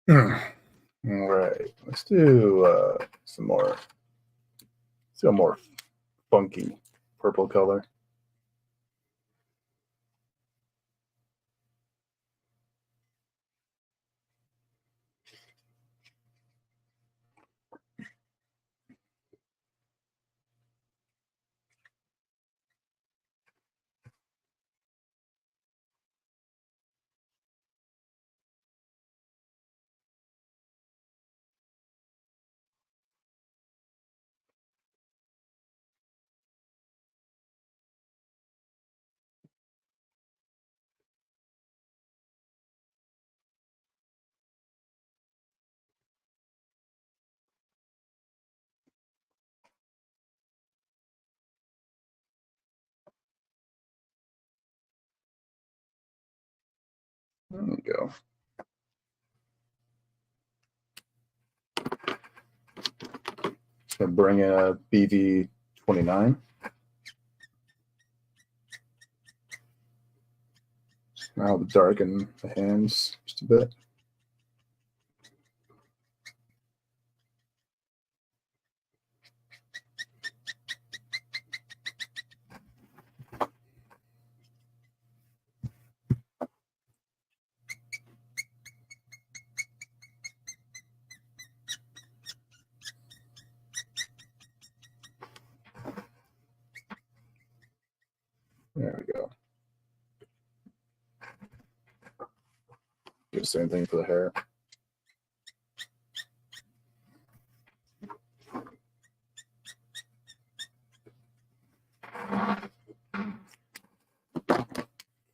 [SPEAKER 1] All right, let's do some more. Let's do a more funky purple color. There we go. Just gonna bring in a BV29. Now darken the hands just a bit. There we go. Do the same thing for the hair.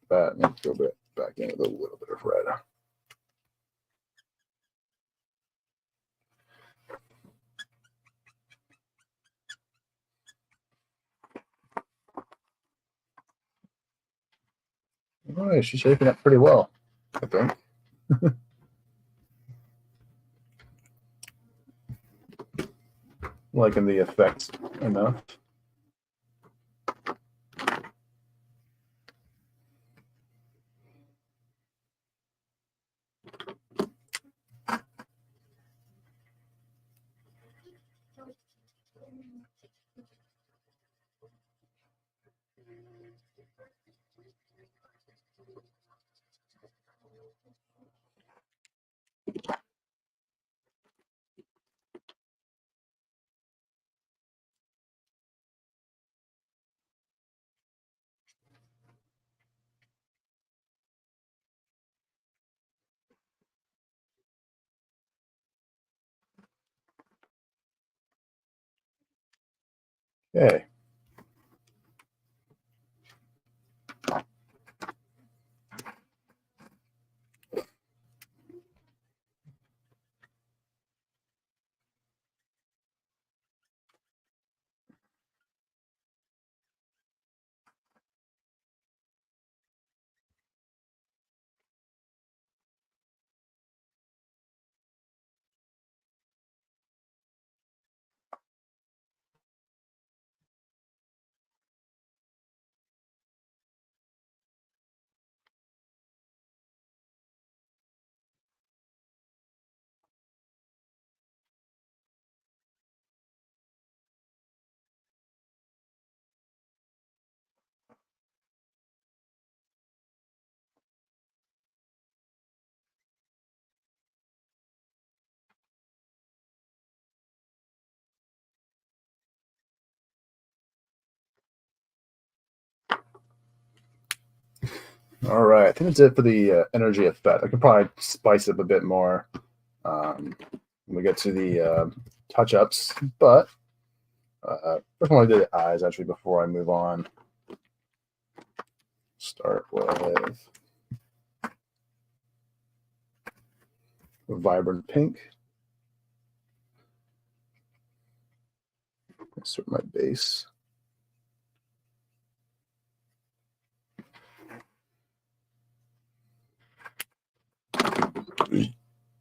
[SPEAKER 1] That needs to go back in with a little bit of red. All right, she's shaping up pretty well, I think. Liking the effects enough. Okay. All right, I think that's it for the energy effect. I could probably spice it up a bit more when we get to the touch-ups, but first I want to do the eyes actually before I move on. Start with a vibrant pink. Insert my base.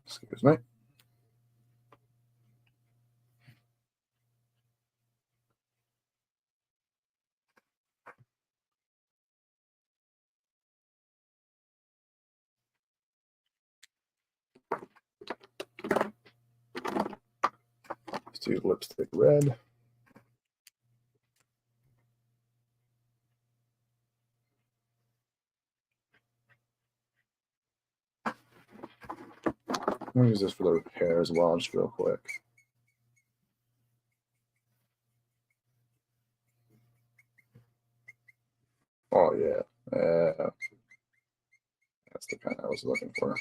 [SPEAKER 1] Excuse me. do lipstick red. I'm going to use this for the repair as well, just real quick. Oh, yeah. That's the kind I was looking for.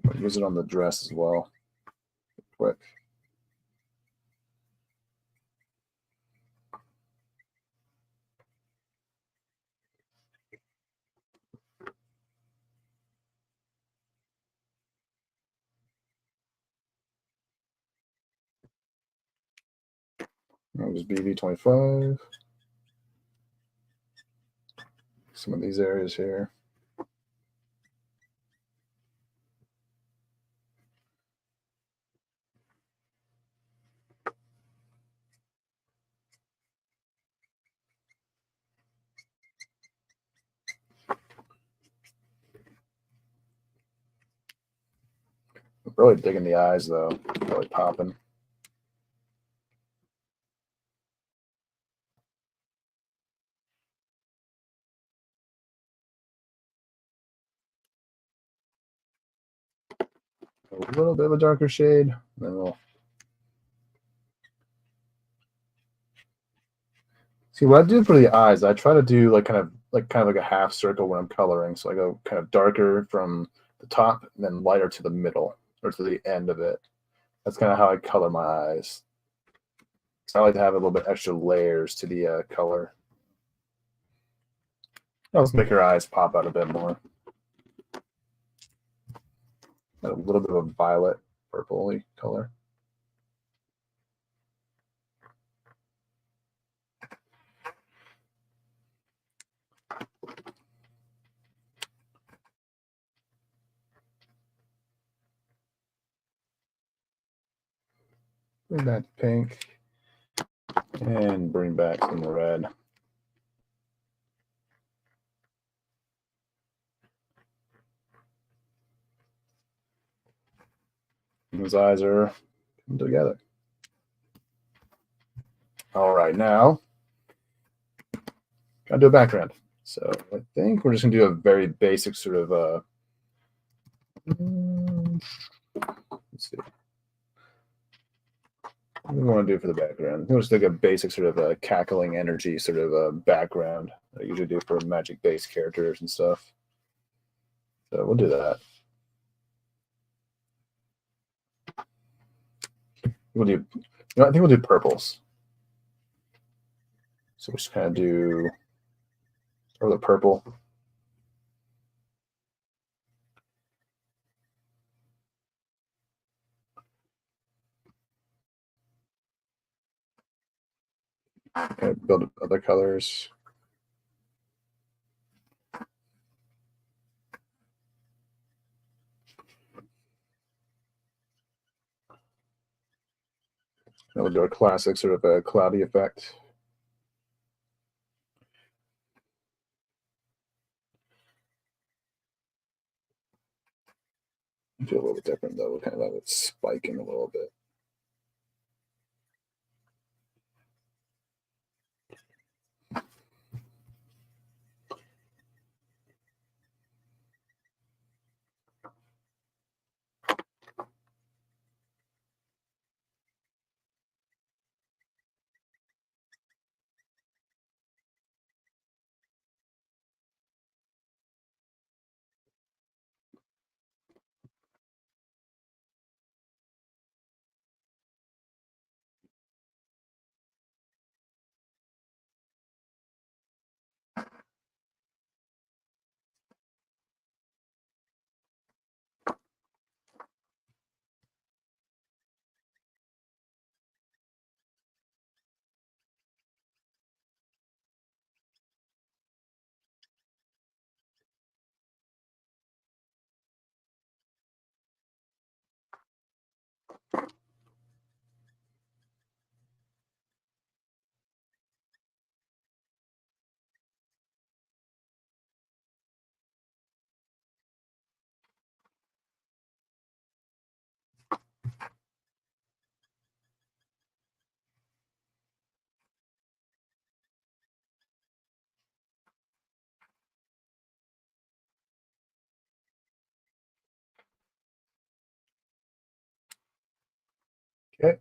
[SPEAKER 1] I'll use it on the dress as well. Quick. I'll use BV25. Some of these areas here. I'm really digging the eyes though, really popping. A little bit of a darker shade, then we'll see what I do for the eyes. I try to do like kind of like a half circle when I'm coloring. So I go kind of darker from the top and then lighter to the middle or to the end of it. That's kind of how I color my eyes. So I like to have a little bit extra layers to the color. Let's make your eyes pop out a bit more. A little bit of a violet purpley color. Bring back the pink and bring back some red. And those eyes are coming together. All right, now gotta do a background. So I think we're just gonna do a very basic sort of let's see. What do we want to do for the background? We'll just take a basic sort of a cackling energy sort of a background I usually do for magic based characters and stuff. So we'll do that. We'll do, I think we'll do purples. So we'll just kind of do the purple. Kind of build up other colors. And we'll do a classic sort of a cloudy effect. I feel a little bit different though. We'll kind of have it spiking a little bit. Okay.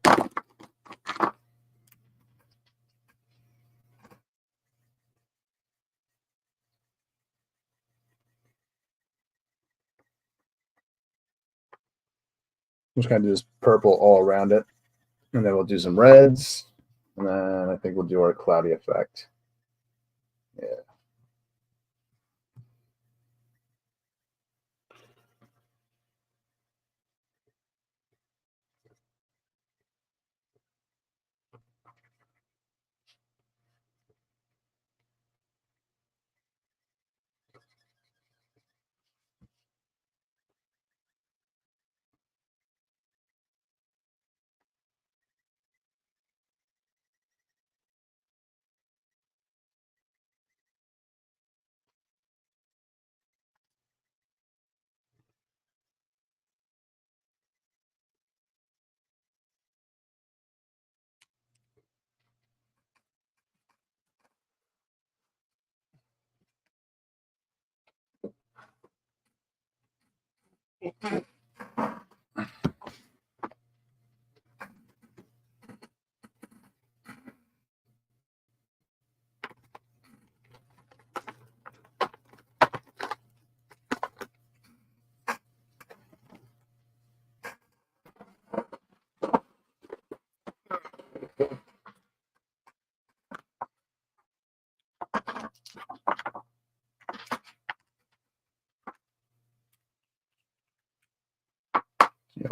[SPEAKER 1] Just kind of do this purple all around it. And then we'll do some reds. And then I think we'll do our cloudy effect. Yeah.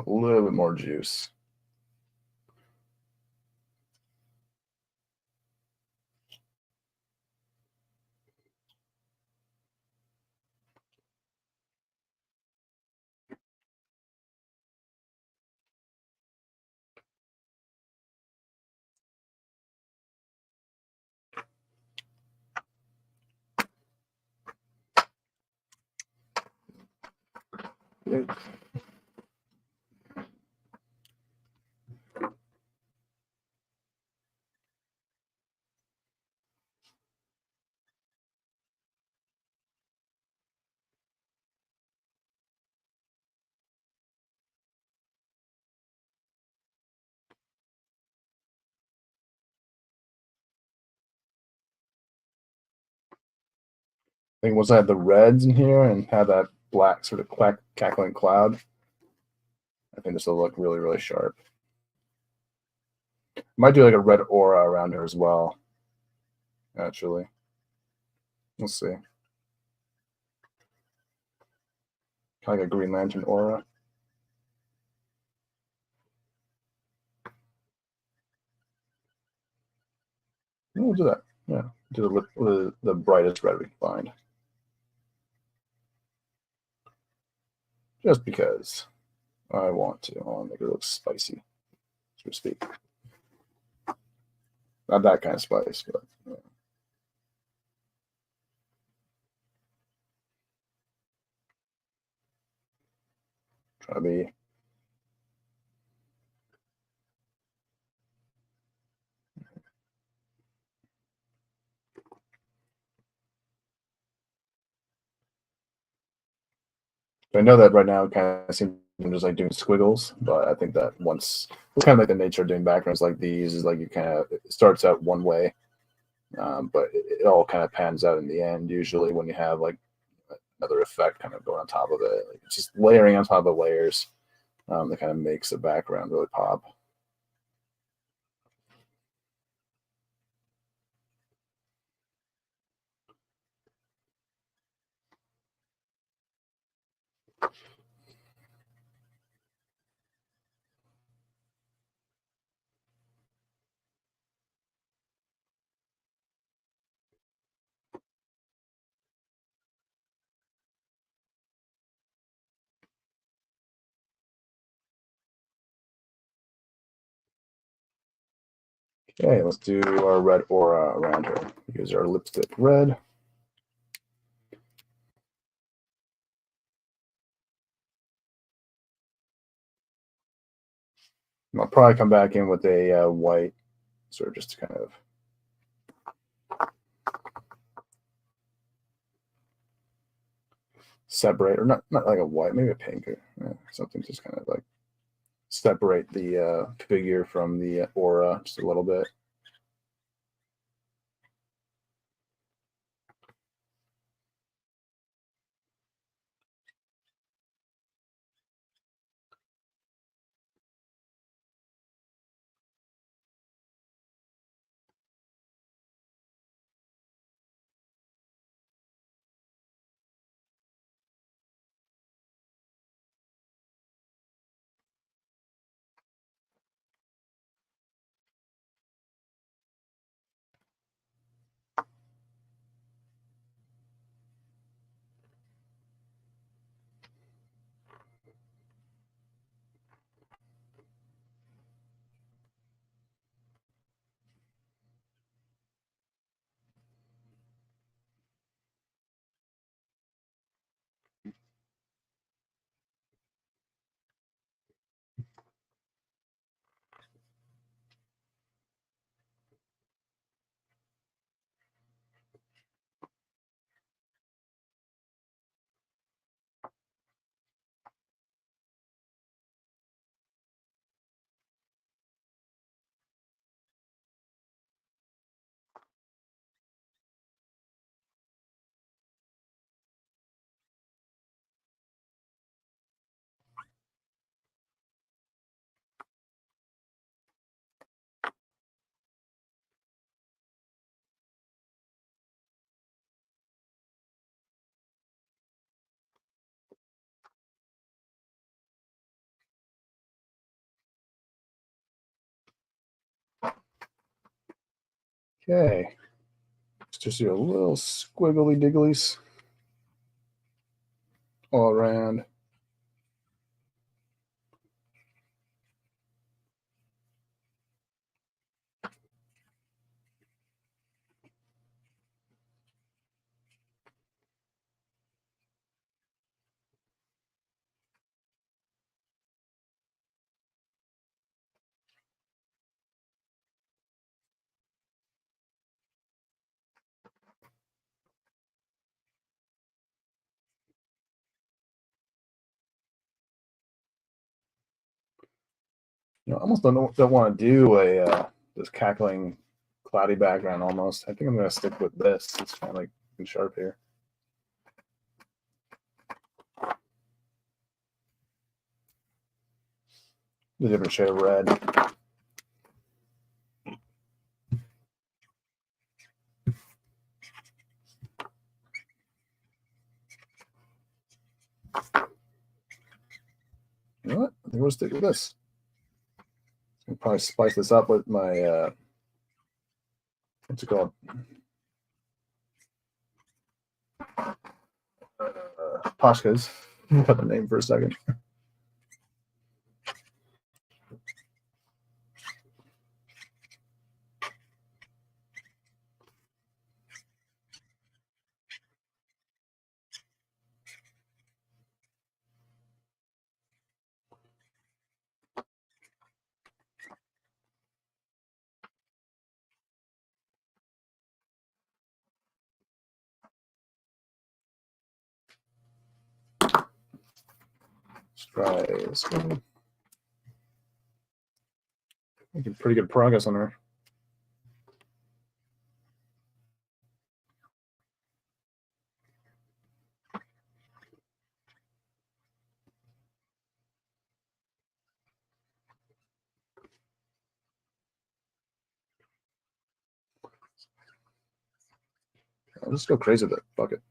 [SPEAKER 1] A little bit more juice. Good. I think once I have the reds in here and have that black sort of cackling cloud, I think this will look really, really sharp. Might do like a red aura around her as well, actually. We'll see. Kind of like a Green Lantern aura. Yeah, we'll do that. Yeah, do the brightest red we can find. Just because I want to. I want to make it look spicy, so to speak. Not that kind of spice, but yeah. Try to be. I know that right now it kind of seems I'm just like doing squiggles, but I think that once it's kind of like the nature of doing backgrounds like these is like you kind of it starts out one way, but it all kind of pans out in the end. Usually when you have like another effect kind of going on top of it, like it's just layering on top of layers that kind of makes the background really pop. Okay, let's do our red aura around her. Use our lipstick red. And I'll probably come back in with a white, sort of just to kind of separate, or not like a white, maybe a pink or something, just kind of like separate the figure from the aura just a little bit. Okay, just do a little squiggly digglies all around. I almost don't want to do a this cackling cloudy background almost. I think I'm going to stick with this. It's kind of like sharp here. A different shade of red. You know what? I think we'll stick with this. I'll probably spice this up with my what's it called? Pashkas. Put the name for a second. Let's try this one. Making pretty good progress on her. I'll just go crazy with that bucket.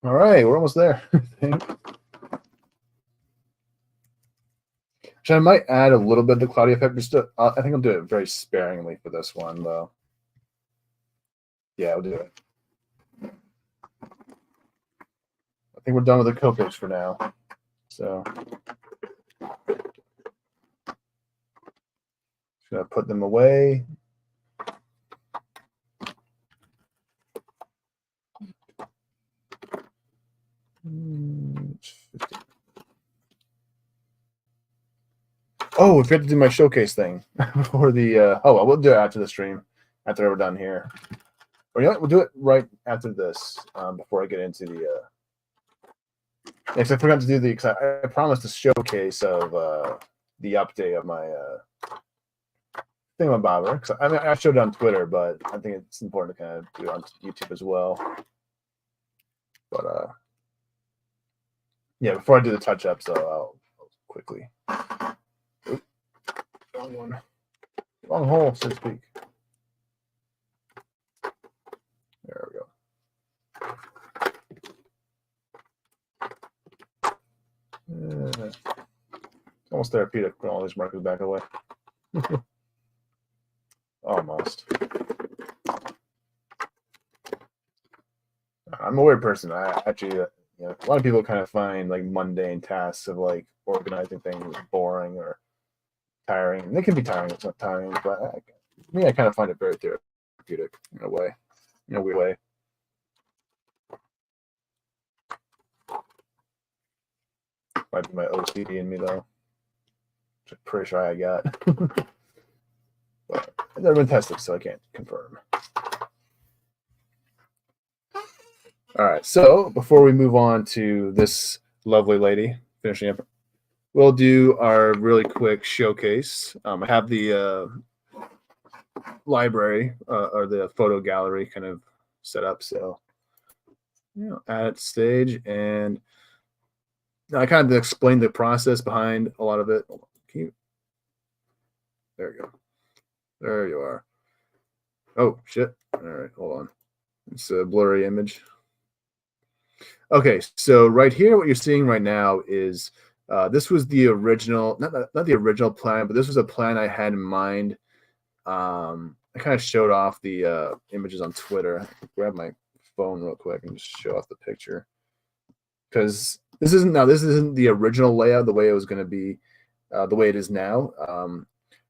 [SPEAKER 1] All right, we're almost there. I think. So I might add a little bit of the cloudy effect. Just I think I'll do it very sparingly for this one, though. Yeah, I'll do it. I think we're done with the Copics for now. So just gonna put them away. Oh, we forgot to do my showcase thing before the. Oh, we'll do it after the stream, after we're done here. Or you know what? We'll do it right after this, before I get into the. Because I forgot to do the. Because I promised a showcase of the update of my thingamabobber. Because I mean, I showed it on Twitter, but I think it's important to kind of do it on YouTube as well. But yeah, before I do the touch-ups, I'll quickly. Wrong one. Wrong hole, so to speak. There we go. It's almost therapeutic putting all these markers back away. Almost. I'm a weird person. I actually, you know, a lot of people kind of find like mundane tasks of like organizing things boring or tiring. They can be tiring at times, but I kind of find it very therapeutic in a way, in a weird way. Might be my OCD in me though, which I'm pretty sure I got. But I've never been tested, so I can't confirm. All right, so before we move on to this lovely lady finishing up, we'll do our really quick showcase. I have the library or the photo gallery kind of set up, so you know, at stage, and I kind of explained the process behind a lot of it. There you go. There you are. Oh shit! All right, hold on. It's a blurry image. Okay, so right here, what you're seeing right now is this was the original, not the original plan, but this was a plan I had in mind. I kind of showed off the images on Twitter. I'll grab my phone real quick and just show off the picture, because this isn't the original layout the way it was going to be, the way it is now.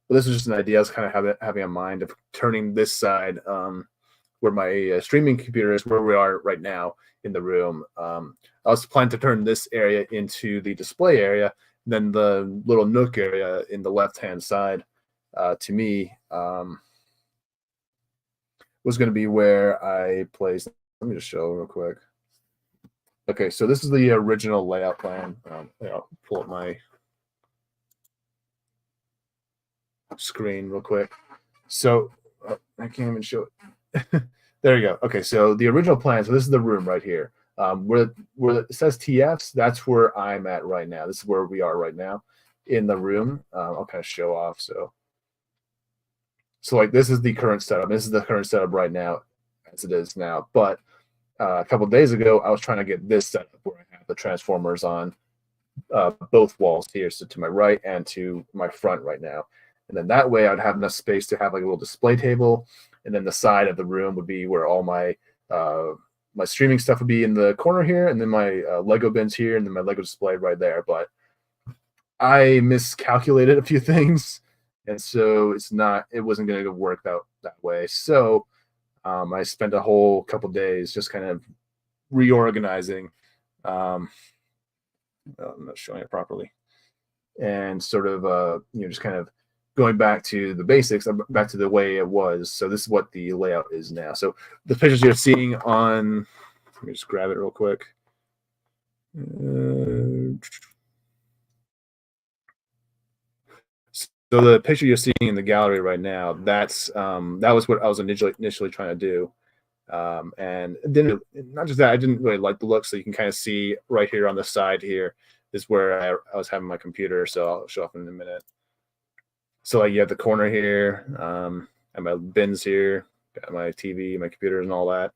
[SPEAKER 1] But this was just an idea I was kind of having in mind of turning this side, where my streaming computer is, where we are right now in the room. I was planning to turn this area into the display area, then the little nook area in the left-hand side, to me, was going to be where I placed. Let me just show real quick. Okay, so this is the original layout plan. I'll pull up my screen real quick. So I can't even show it. There you go. Okay, so the original plan. So this is the room right here. Where it says TFs, that's where I'm at right now. This is where we are right now in the room. I'll kind of show off. So like this is the current setup. This is the current setup right now, as it is now. But a couple of days ago, I was trying to get this set up where I have the transformers on both walls here, so to my right and to my front right now. And then that way, I'd have enough space to have like a little display table, and then the side of the room would be where all my my streaming stuff would be in the corner here, and then my Lego bins here, and then my Lego display right there. But I miscalculated a few things, and so it wasn't going to work out that way. So I spent a whole couple days just kind of reorganizing. I'm not showing it properly, and sort of just kind of going back to the basics, back to the way it was. So this is what the layout is now. So the pictures you're seeing on, let me just grab it real quick. So the picture you're seeing in the gallery right now, that was what I was initially trying to do. And not just that, I didn't really like the look. So you can kind of see right here on the side here is where I was having my computer. So I'll show off in a minute. So like you have the corner here, and my bins here, got my TV, my computer, and all that.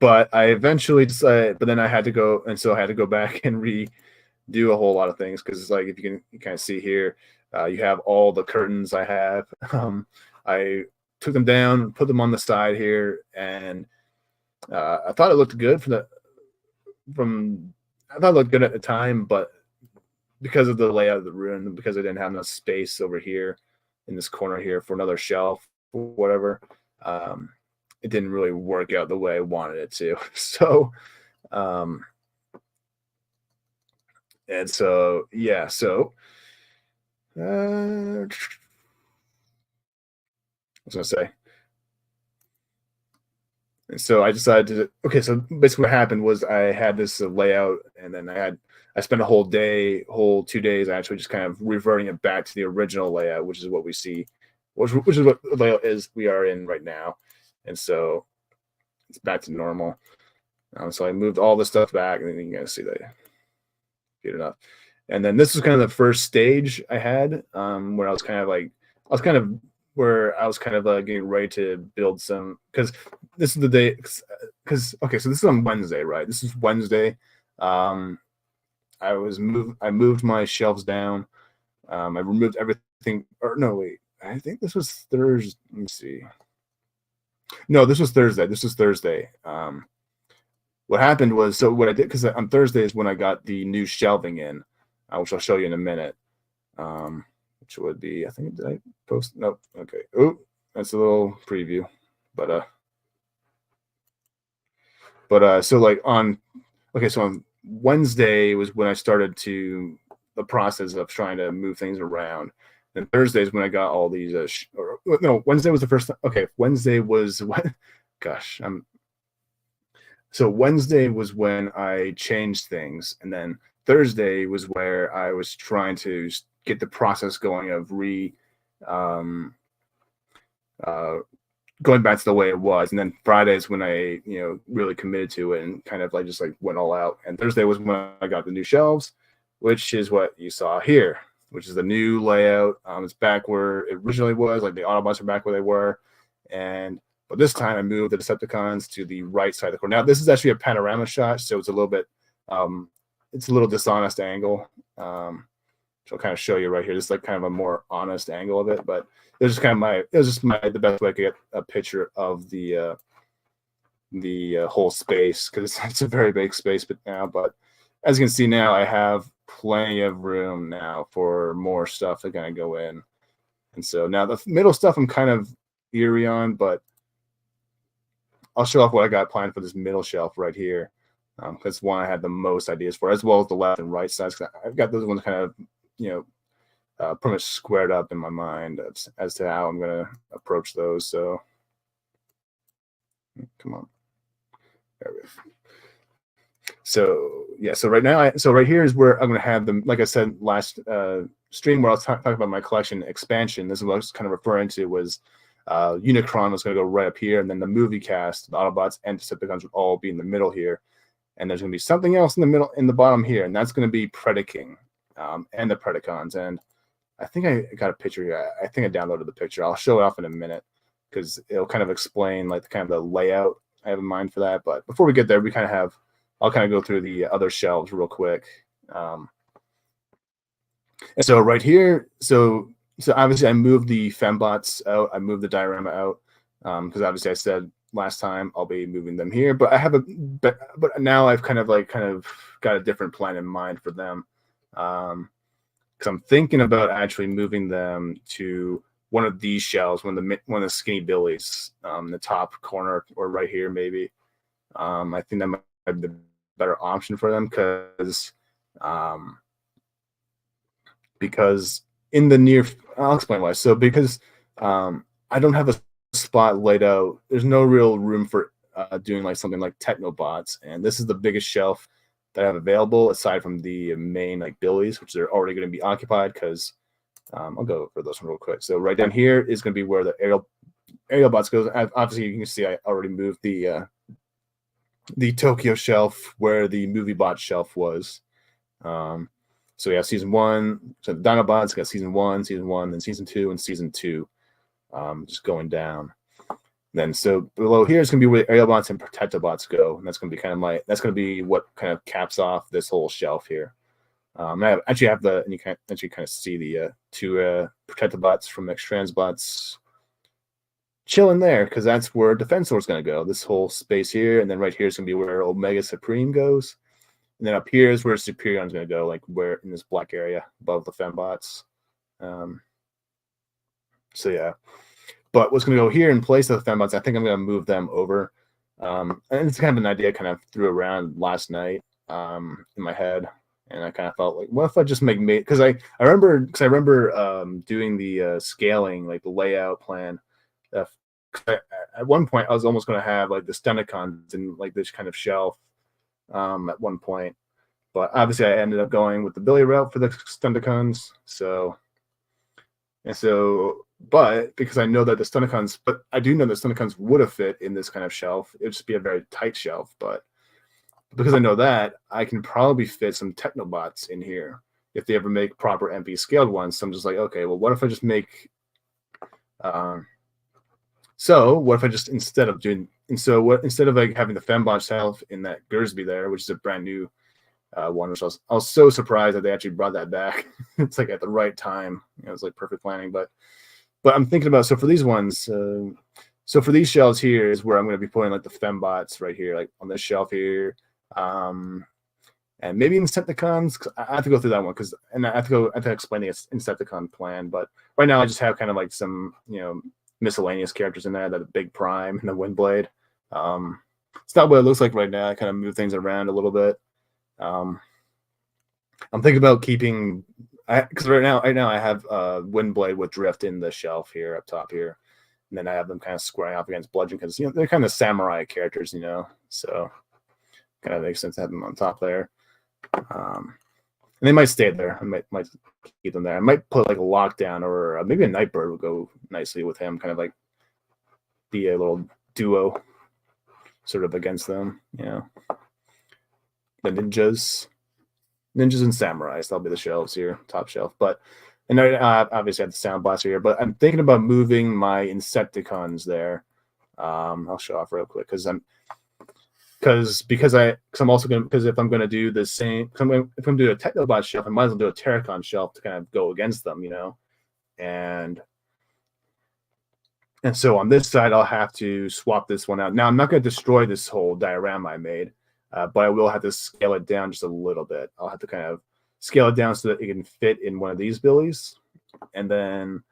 [SPEAKER 1] But I eventually decided, but then I had to go, and so I had to go back and redo a whole lot of things because it's like if you kind of see here, you have all the curtains I have. I took them down, put them on the side here, and I thought it looked good I thought it looked good at the time, but because of the layout of the room, because I didn't have enough space over here in this corner here for another shelf or whatever, it didn't really work out the way I wanted it to. So, and so, yeah, so, I was going to say, and so I decided to, okay, so basically what happened was I had this layout, and then I spent a whole 2 days actually just kind of reverting it back to the original layout, which is what we see, which is what the layout is we are in right now. And so it's back to normal. So I moved all this stuff back, and then you guys see that good enough. And then this was kind of the first stage I had, where I was kind of getting ready to build some, because this is the day, okay, so this is on Wednesday, right? This is Wednesday. I moved my shelves down. I removed everything, or no, wait, I think this was Thursday. Let me see. No, this was Thursday. This was Thursday. What happened was, so what I did, because on Thursday is when I got the new shelving in, which I'll show you in a minute. Which would be, I think, did I post? Nope. Okay. Oh, that's a little preview. But so like on Wednesday was when I started the process of trying to move things around. And Thursday is when I got all these, Wednesday was the first time. Okay. Wednesday was what? Gosh, so Wednesday was when I changed things. And then Thursday was where I was trying to get the process going of going back to the way it was. And then Friday is when I, really committed to it and kind of like just like went all out. And Thursday was when I got the new shelves, which is what you saw here, which is the new layout. It's back where it originally was, like the Autobots are back where they were. But this time I moved the Decepticons to the right side of the corner. Now this is actually a panorama shot, so it's a little bit, it's a little dishonest angle. So I'll kind of show you right here. This is like kind of a more honest angle of it, but it was just kind of the best way I could get a picture of the whole space, because it's a very big space. But as you can see now, I have plenty of room now for more stuff to kind of go in. And so now the middle stuff I'm kind of eerie on, but I'll show off what I got planned for this middle shelf right here, because one I had the most ideas for, as well as the left and right sides. I've got those ones kind of, pretty much squared up in my mind as to how I'm going to approach those. So, come on. There we go. So, yeah, so right now, right here is where I'm going to have them, like I said last stream, where I was talking about my collection expansion. This is what I was kind of referring to, was Unicron was going to go right up here, and then the movie cast, the Autobots and Decepticons would all be in the middle here. And there's going to be something else in the middle, in the bottom here, and that's going to be Predaking and the Predacons. And I think I got a picture here. I think I downloaded the picture. I'll show it off in a minute, because it'll kind of explain like kind of the layout I have in mind for that. But before we get there, I'll kind of go through the other shelves real quick. And so right here, so obviously I moved the Fembots out. I moved the diorama out, because obviously I said last time I'll be moving them here. But but now I've kind of got a different plan in mind for them, because I'm thinking about actually moving them to one of these shelves, one of the Skinny Billies, the top corner, or right here maybe. I think that might be the better option for them, because in the near, I'll explain why. So because I don't have a spot laid out, there's no real room for doing like something like Technobots, and this is the biggest shelf that I have available aside from the main like Billies, which are already going to be occupied, because I'll go for those one real quick. So right down here is going to be where the aerial bots goes. Obviously you can see I already moved the Tokyo shelf where the movie bot shelf was. So we have season 1, so the Dinobots got season 1, then season 2, and season 2, just going down. Then so below here is gonna be where Aerobots and Protectobots go, and that's gonna be kind of that's gonna be what kind of caps off this whole shelf here. I actually have and you can actually kind of see the two Protectobots from X-Transbots chilling there, because that's where Defensor is going to go. This whole space here, and then right here is going to be where Omega Supreme goes, and then up here is where Superion is going to go, like where in this black area above the Fembots. So yeah, but what's going to go here in place of the Fembots, I think I'm going to move them over. And it's kind of an idea I kind of threw around last night in my head. And I kind of felt like, what if I just because I remember doing the scaling, like the layout plan. At one point, I was almost going to have like the Stunticons in like this kind of shelf at one point, but obviously I ended up going with the Billy route for the Stunticons. But because I know that the Stunticons, but I do know the Stunticons would have fit in this kind of shelf. It would just be a very tight shelf, but because I know that, I can probably fit some Technobots in here if they ever make proper MP scaled ones. So I'm just like, okay, well, what if I just make so what if I just instead of like having the Fembot shelf in that Gersby there, which is a brand new one, which I was so surprised that they actually brought that back. It's like at the right time. It was like perfect planning. But I'm thinking about, so for these ones, so for these shelves here is where I'm going to be putting like the Fembots right here, like on this shelf here. And maybe Insecticons. I have to go through that one and I have to explain the Insecticon plan. But right now I just have kind of like some, miscellaneous characters in there, that the Big Prime and the Windblade. It's not what it looks like right now. I kind of move things around a little bit. I'm thinking about keeping, because right now I have Windblade with Drift in the shelf here up top here, and then I have them kind of squaring off against Bludgeon because they're kind of samurai characters, so kind of makes sense to have them on top there. And they might stay there. I might keep them there. I might put like a Lockdown or maybe a Nightbird would go nicely with him, kind of like be a little duo sort of against them, The ninjas and samurais, that'll be the shelves here, top shelf. And I obviously have the Sound Blaster here, but I'm thinking about moving my Insecticons there. I'll show off real quick because if I'm going to do the same, if I'm going to do a Technobot shelf, I might as well do a Terracon shelf to kind of go against them, and so on this side I'll have to swap this one out. Now I'm not going to destroy this whole diorama I made, but I will have to scale it down just a little bit. I'll have to kind of scale it down so that it can fit in one of these Billies, and then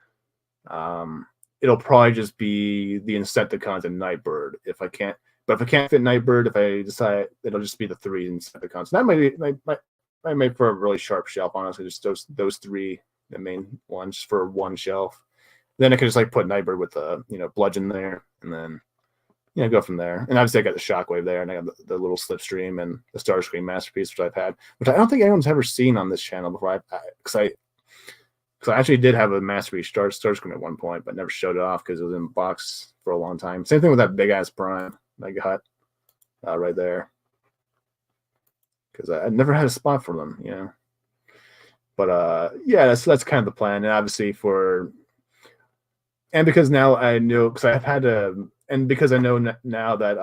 [SPEAKER 1] it'll probably just be the Insecticons and Nightbird if I can't. But if I can't fit Nightbird, if I decide, it'll just be the three Insecticons. That might make for a really sharp shelf, honestly. Just those three, the main ones for one shelf. Then I could just like put Nightbird with the Bludgeon there, and then go from there. And obviously I got the Shockwave there, and I got the little Slipstream and the Starscream Masterpiece, which I've had, which I don't think anyone's ever seen on this channel before. Because I actually did have a Masterpiece Starscream at one point, but never showed it off because it was in the box for a long time. Same thing with that big ass Prime I got right there, because I never had a spot for them, But yeah, that's kind of the plan. And obviously because now I know, because I've had and because I know now that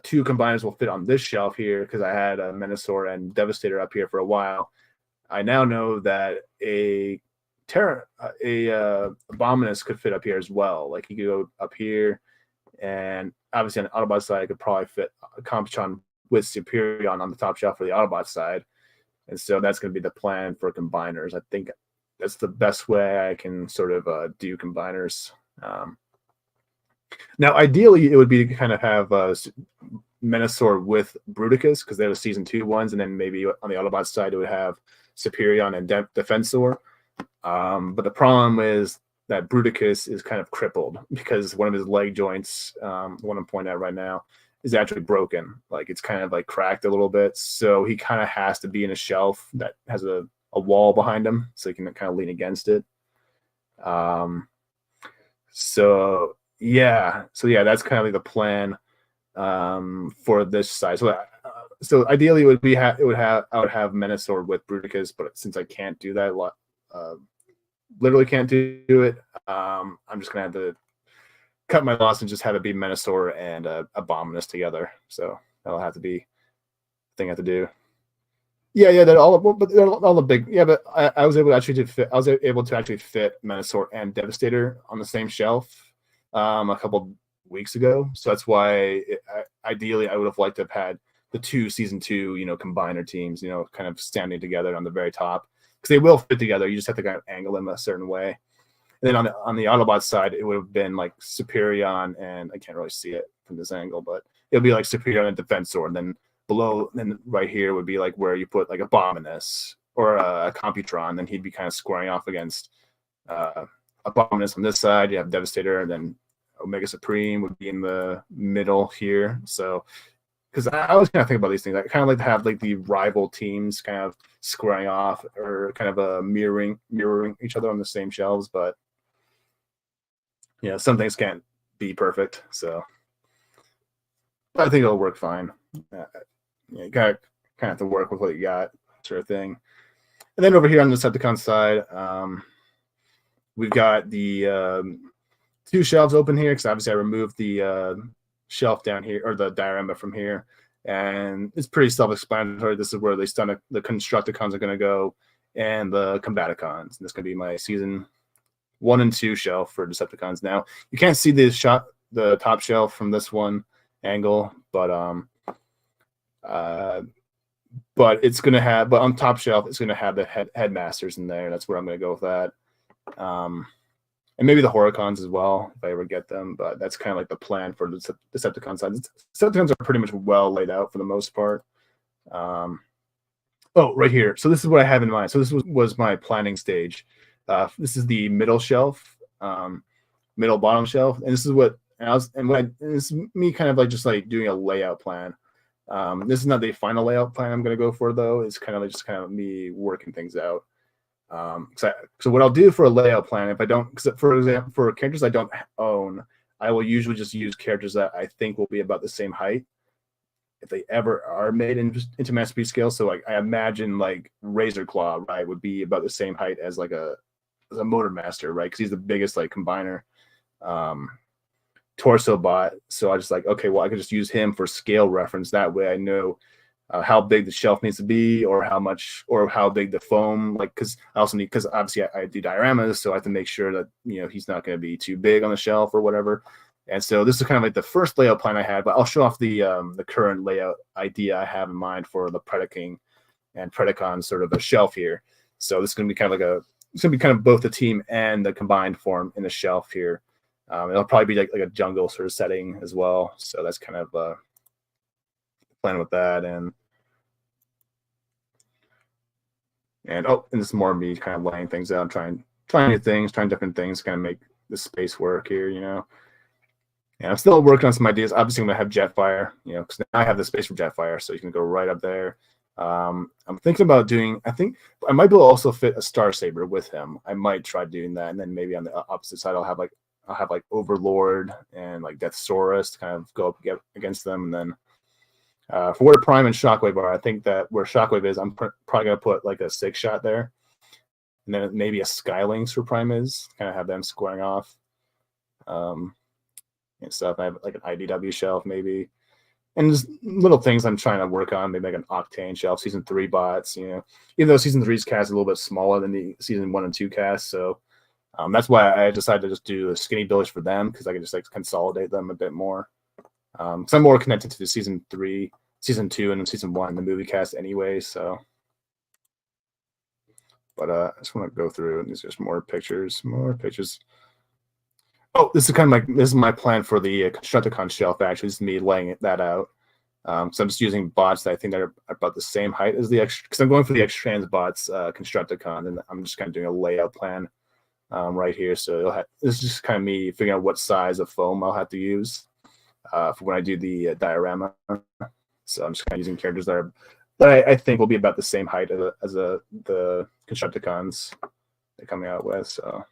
[SPEAKER 1] two combiners will fit on this shelf here, because I had a Menasor and Devastator up here for a while. I now know that a Abominus could fit up here as well. Like he could go up here. And obviously on the Autobot side, I could probably fit a Compchon with Superion on the top shelf for the Autobot side. And so that's going to be the plan for combiners. I think that's the best way I can sort of do combiners. Now, ideally, it would be to kind of have Menasor with Bruticus, because they were Season 2 ones. And then maybe on the Autobot side, it would have Superion and Defensor. But the problem is that Bruticus is kind of crippled because one of his leg joints, the one I'm pointing at right now, is actually broken. Like it's kind of like cracked a little bit. So he kind of has to be in a shelf that has a wall behind him so he can kind of lean against it. So yeah, that's kind of like the plan for this side. So ideally I would have Menasor with Bruticus, but since I can't do that literally can't do it, I'm just gonna have to cut my loss and just have it be Menasor and Abominus together. So that'll have to be the thing I have to do. Yeah, that all the big. Yeah, but I was able to actually fit Menasor and Devastator on the same shelf a couple weeks ago. So that's why ideally I would have liked to have had the two season 2, combiner teams, kind of standing together on the very top, because they will fit together. You just have to kind of angle them a certain way. And then on the Autobot side, it would have been like Superion, and I can't really see it from this angle, but it'll be like Superion and Defensor, and then below, then right here would be like where you put like Abominus or a Computron. Then he'd be kind of squaring off against Abominus on this side. You have Devastator, and then Omega Supreme would be in the middle here. So, because I always kind of think about these things, I kind of like to have like the rival teams kind of squaring off or kind of mirroring each other on the same shelves. But yeah, some things can't be perfect. So I think it'll work fine. You kind of have to work with what you got, sort of thing. And then over here on the Decepticon side, we've got the 2 shelves open here, because obviously I removed the shelf down here, or the diorama from here, and it's pretty self-explanatory. This is where the Constructicons are going to go, and the Combaticons. And this is going to be my season 1 and 2 shelf for Decepticons. Now you can't see the top shelf from this one angle, but it's going to have, but on top shelf it's going to have the headmasters in there. That's where I'm going to go with that. And maybe the Horicons as well, if I ever get them. But that's kind of like the plan for the Decepticon side. Decepticons are pretty much well laid out for the most part. Oh, right here. So this is what I have in mind. So this was my planning stage. This is the middle shelf, middle bottom shelf, and this is what. This is me kind of like just like doing a layout plan. This is not the final layout plan I'm going to go for, though. It's kind of like just kind of me working things out. So what I'll do for a layout plan, if I don't, for example, for characters I don't own, I will usually just use characters that I think will be about the same height if they ever are made into masterpiece scale. So like I imagine like Razor Claw, right, would be about the same height as like a Motor Master, right, because he's the biggest like combiner torso bot. So I just like, okay, well I could just use him for scale reference. That way I know how big the shelf needs to be, or how big the foam, like, because I also need, because obviously I do dioramas, so I have to make sure that he's not going to be too big on the shelf or whatever. And so this is kind of like the first layout plan I had, but I'll show off the current layout idea I have in mind for the Predaking and Predacon sort of a shelf here. So this is going to be kind of like it's going to be kind of both the team and the combined form in the shelf here. It'll probably be like a jungle sort of setting as well. So that's kind of plan with that. And this is more of me kind of laying things out, trying new things, trying different things, kind of make the space work here, And I'm still working on some ideas. Obviously, I'm going to have Jetfire, because now I have the space for Jetfire, so you can go right up there. I'm thinking about doing, I think I might be able to also fit a Star Saber with him. I might try doing that, and then maybe on the opposite side, I'll have like Overlord and like Deathsaurus to kind of go up against them, and then for where Prime and Shockwave are, I think that where Shockwave is, I'm probably going to put like a 6-shot there. And then maybe a Skylynx for Prime is, kind of have them squaring off. And stuff. I have like an IDW shelf maybe. And just little things I'm trying to work on, maybe like an Octane shelf, Season 3 bots, Even though Season 3's cast is a little bit smaller than the Season 1 and 2 cast. So that's why I decided to just do a skinny village for them, because I can just like consolidate them a bit more. Because I'm more connected to the Season 3, Season 2, and Season 1, the movie cast anyway. So, but I just want to go through, and there's just more pictures. Oh, this is my plan for the Constructicon shelf. Actually, this is me laying that out. So I'm just using bots that I think that are about the same height as the extra, because I'm going for the X-Trans bots Constructicon, and I'm just kind of doing a layout plan right here. So this is just kind of me figuring out what size of foam I'll have to use for when I do the diorama. So I'm just kind of using characters that I think will be about the same height as the Constructicons they're coming out with. So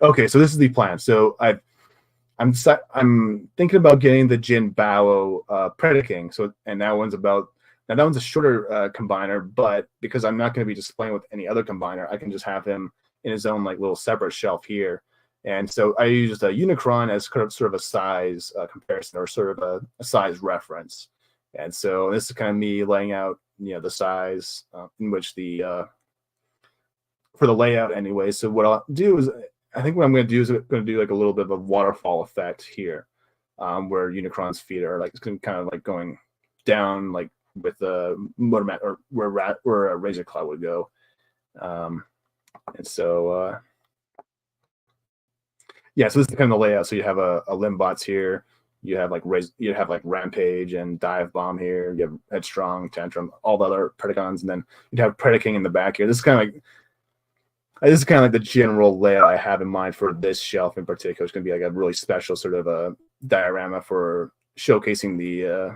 [SPEAKER 1] okay, so this is the plan. So I'm thinking about getting the Jin Bao Predaking. So and that one's a shorter combiner, but because I'm not going to be displaying with any other combiner, I can just have him in his own like little separate shelf here. And so I used a Unicron as sort of a size comparison, or sort of a size reference. And so this is kind of me laying out, the size in which the for the layout anyway. So what I'll do is, I think what I'm going to do is I'm going to do like a little bit of a waterfall effect here, where Unicron's feet are like, it's kind of like going down, like with the motor mat, or where a razor claw would go. And so yeah, so this is kind of the layout. So you have a Limbots here. You have like Rampage and Dive Bomb here. You have Headstrong, Tantrum, all the other Predacons, and then you'd have Predaking in the back here. This is kind of like the general layout I have in mind for this shelf in particular. It's going to be like a really special sort of a diorama for showcasing the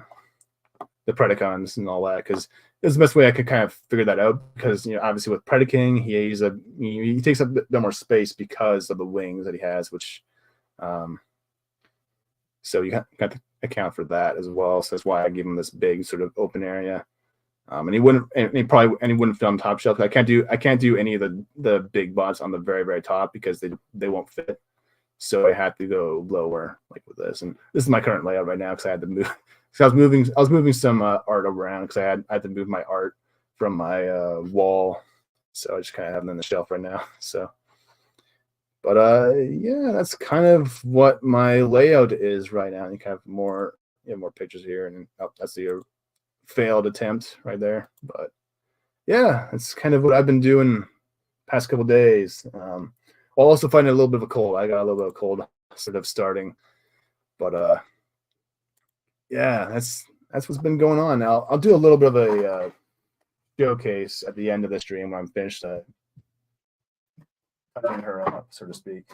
[SPEAKER 1] Predacons and all that, because it's the best way I could kind of figure that out. Because obviously with Predaking, he takes up a bit more space because of the wings that he has, which so you got to account for that as well. So that's why I give him this big sort of open area. And he wouldn't fit on top shelf. I can't do any of the big bots on the very, very top because they won't fit. So I had to go lower, like with this. And this is my current layout right now because I had to move. So I was moving some art around because I had to move my art from my wall. So I just kind of have them on the shelf right now. So, but yeah, that's kind of what my layout is right now. And you kind of more pictures here, and that's the failed attempt right there. But yeah, that's kind of what I've been doing past couple days. I'll also find a little bit of a cold. I got a little bit of cold sort of starting, but yeah, that's what's been going on. Now I'll do a little bit of a showcase at the end of the stream when I'm finished cutting her up, so to speak.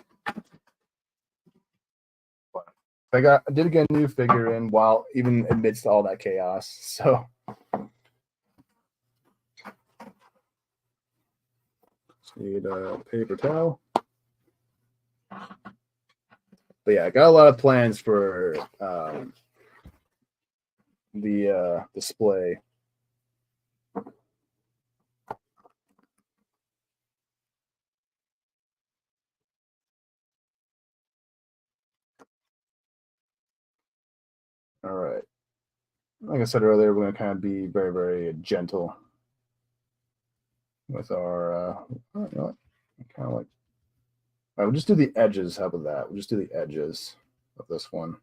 [SPEAKER 1] But I did get a new figure in while even amidst all that chaos. So need a paper towel. But yeah, I got a lot of plans for the display. All right. Like I said earlier, we're going to kind of be very, very gentle with our, you know what? Kind of like, all right, we'll just do the edges. How about that? We'll just do the edges of this one.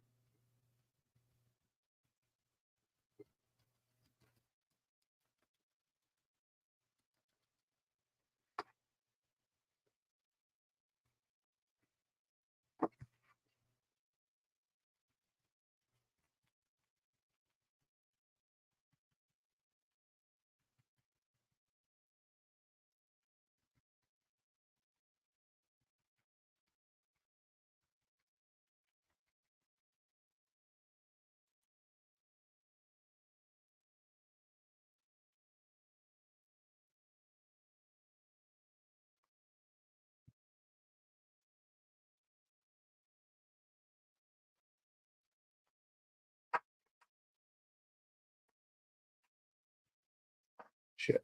[SPEAKER 1] Shit.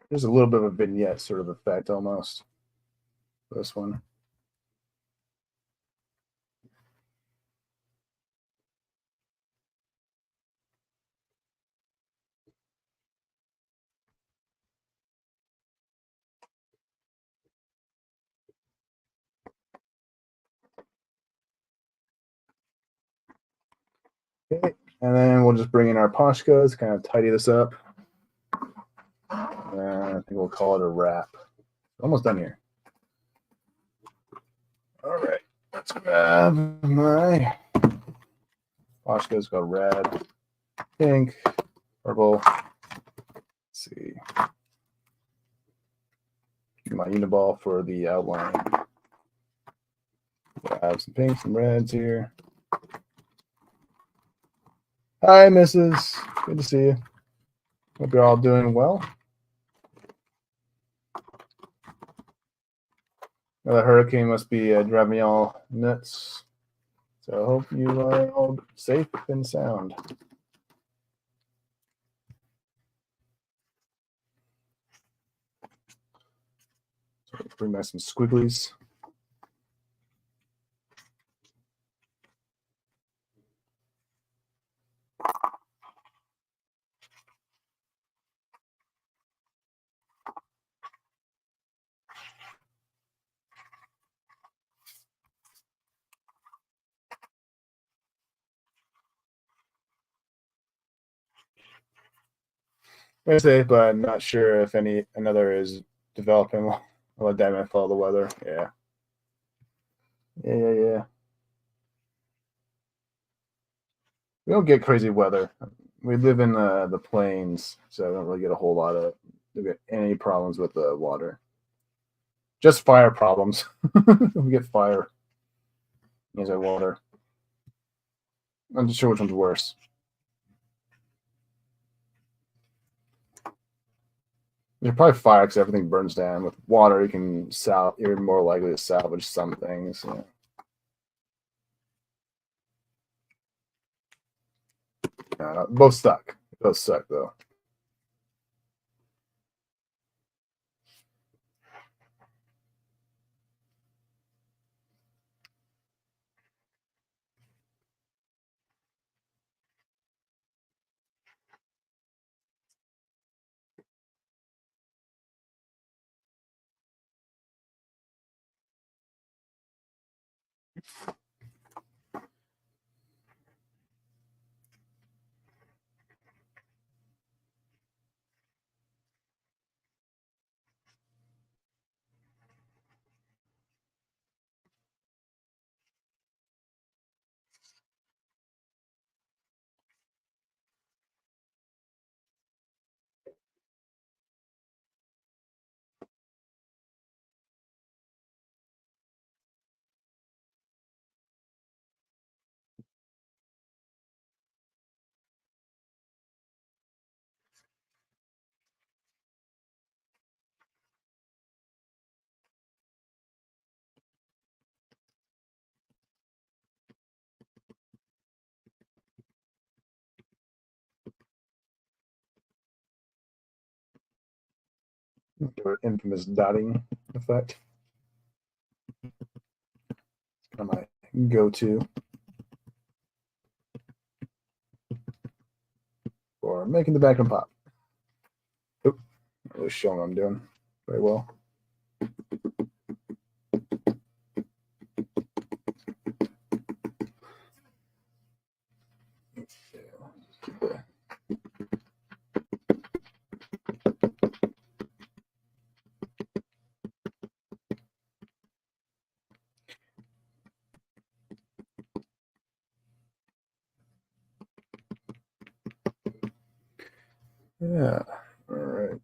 [SPEAKER 1] There's a little bit of a vignette sort of effect almost. This one. Okay, and then we'll just bring in our Poshkas, kind of tidy this up. I think we'll call it a wrap. Almost done here. All right, let's grab my Poshkas. Go red, pink, purple. Let's see. My Uni-ball for the outline. Grab some pinks, some reds here. Hi, Mrs. Good to see you. Hope you're all doing well. The hurricane must be driving me all nuts. So I hope you are all safe and sound. So let's bring back some squigglies. I say, but I'm not sure if another is developing. I'll let that follow the weather. Yeah. Yeah. We don't get crazy weather. We live in the plains, so I don't really get a whole lot of any problems with the water. Just fire problems. We get fire. As I water. I'm not sure which one's worse. There's probably fire because everything burns down. With water, you can you're more likely to salvage some things. Yeah. Both suck. Both suck though. Your infamous dotting effect. It's kind of my go-to for making the background pop. Oop, not really showing what I'm doing very well. Yeah, all right.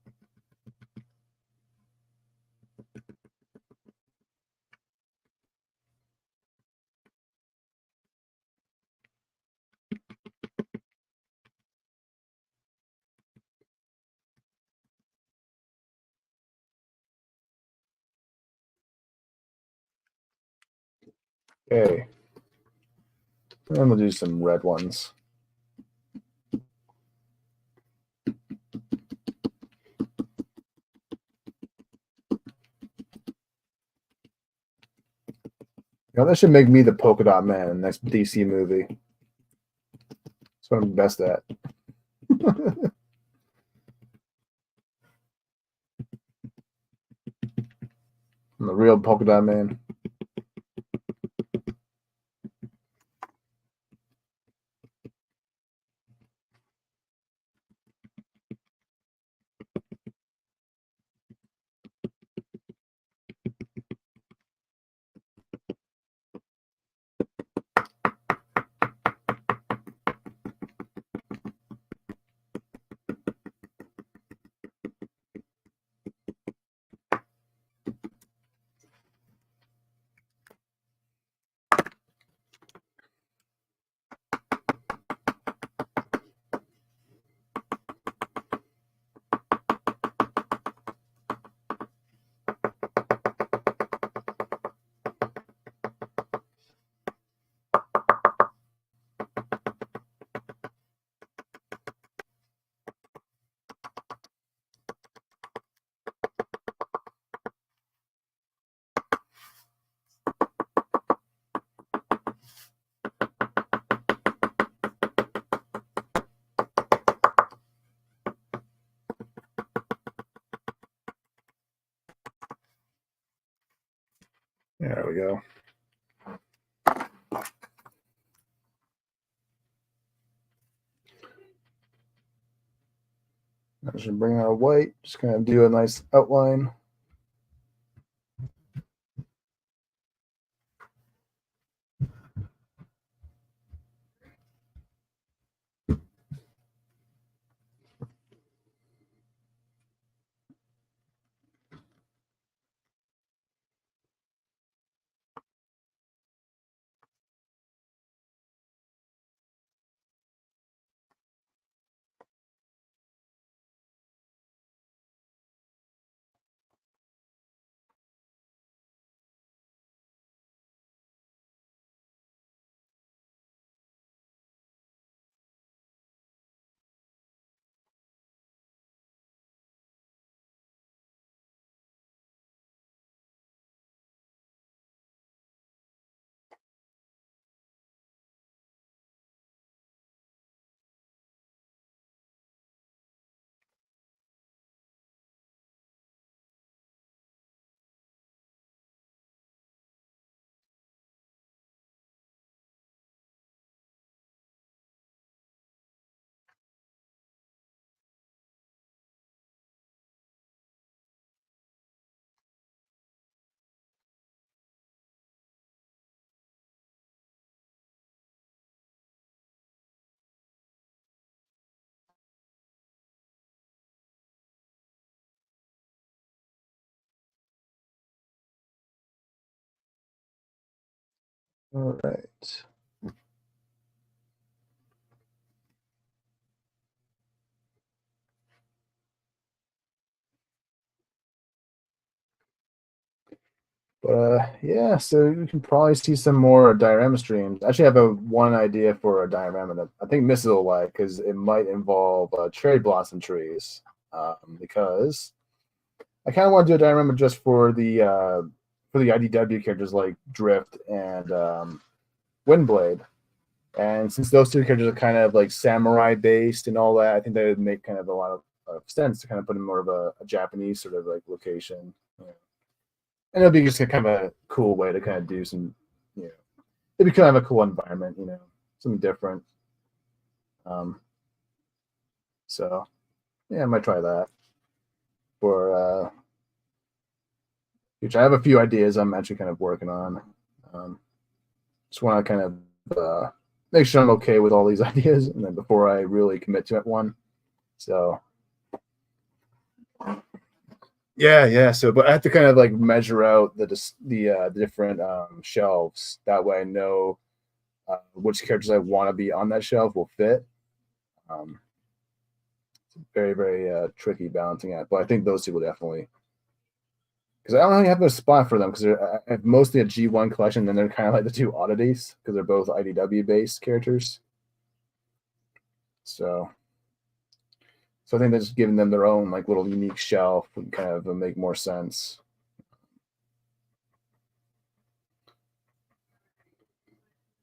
[SPEAKER 1] Okay. And we'll do some red ones. That should make me the polka dot man in the next DC movie. That's what I'm best at. I'm the real polka dot man. There we go. I should bring out a white, just kind of do a nice outline. All right. But yeah, so you can probably see some more diorama streams. I actually have one idea for a diorama that I think Mrs. will like because it might involve cherry blossom trees. Because I kind of want to do a diorama just for the IDW characters like Drift and Windblade. And since those two characters are kind of like samurai based and all that, I think they would make kind of a lot of sense to kind of put in more of a Japanese sort of like location. You know. And it'll be just a kind of a cool way to kind of do some, you know, it'd be kind of a cool environment, you know, something different. So yeah, I might try that for which I have a few ideas I'm actually kind of working on. Just want to kind of make sure I'm okay with all these ideas, and then before I really commit to it one. So yeah. So, but I have to kind of like measure out the different shelves. That way, I know which characters I want to be on that shelf will fit. It's very, very tricky balancing act, but I think those two will definitely. Because I don't really have a spot for them because they're I have mostly a G1 collection, and they're kind of like the two oddities because they're both IDW based characters. So I think that's just giving them their own like little unique shelf would kind of make more sense.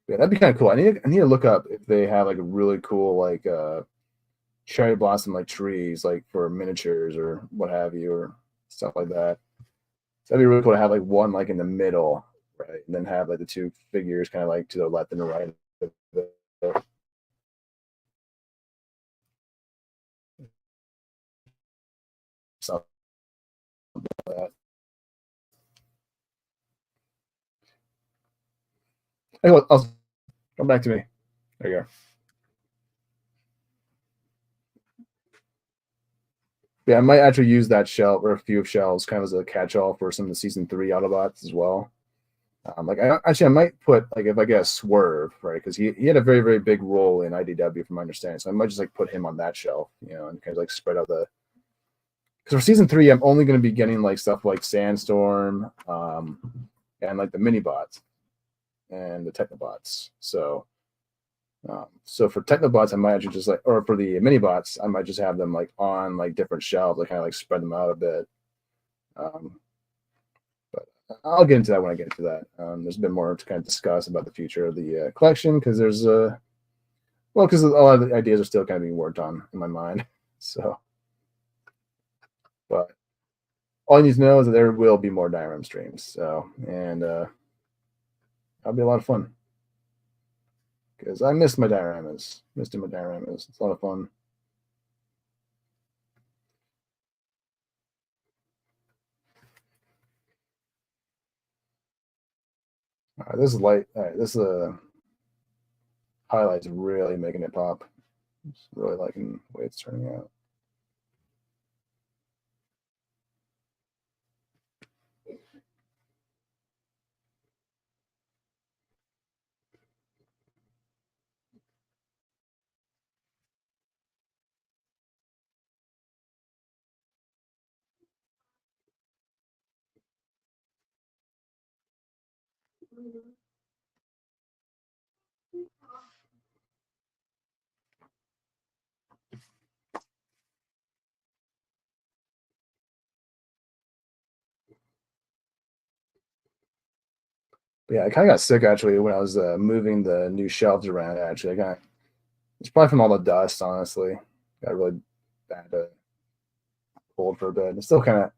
[SPEAKER 1] Yeah, that'd be kind of cool. I need to look up if they have like a really cool like cherry blossom like trees like for miniatures or what have you or stuff like that. So that'd be really cool to have like one like in the middle, right, and then have like the two figures kind of like to the left and the right. Something like that. Anyway, I'll come back to me. There you go. Yeah, I might actually use that shelf or a few shelves kind of as a catch-all for some of the season 3 Autobots as well. Like I might put like if I get a Swerve, right, because he had a very, very big role in IDW from my understanding. So I might just like put him on that shelf, you know, and kind of like spread out the. Because for season 3, I'm only going to be getting like stuff like Sandstorm, and like the mini bots and the Technobots. So for Technobots, I might actually just like, or for the mini bots, I might just have them like on like different shelves, like kind of like spread them out a bit. But I'll get into that when I get into that. There's a bit more to kind of discuss about the future of the collection because there's because a lot of the ideas are still kind of being worked on in my mind. So, but all you need to know is that there will be more diorama streams. So, and that'll be a lot of fun because I missed my dioramas. Missed my dioramas. It's a lot of fun. All right, this is light. All right, this highlights really making it pop. Just really liking the way it's turning out. But yeah, I kind of got sick actually when I was moving the new shelves around. Actually, it's probably from all the dust. Honestly, got really bad cold for a bit. It's still kind of,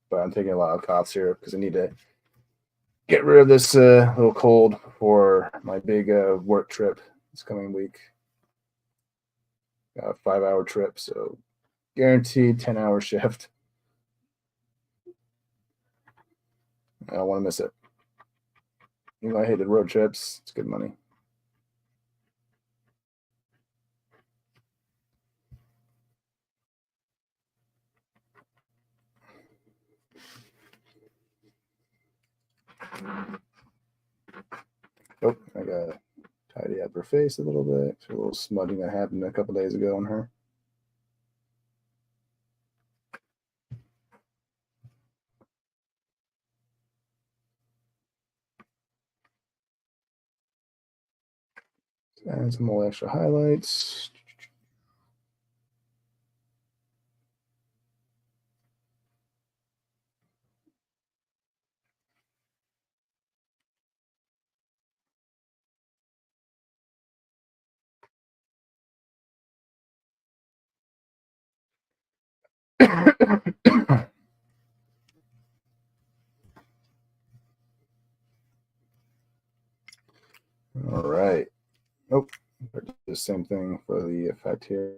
[SPEAKER 1] but I'm taking a lot of cough syrup because I need to get rid of this little cold for my big work trip this coming week. Got a 5-hour trip, so guaranteed 10-hour shift. I don't want to miss it. You know, I hated road trips. It's good money. Oh, I gotta tidy up her face a little bit. It's a little smudging that happened a couple days ago on her. And some more extra highlights. All right. Nope. The same thing for the effect here.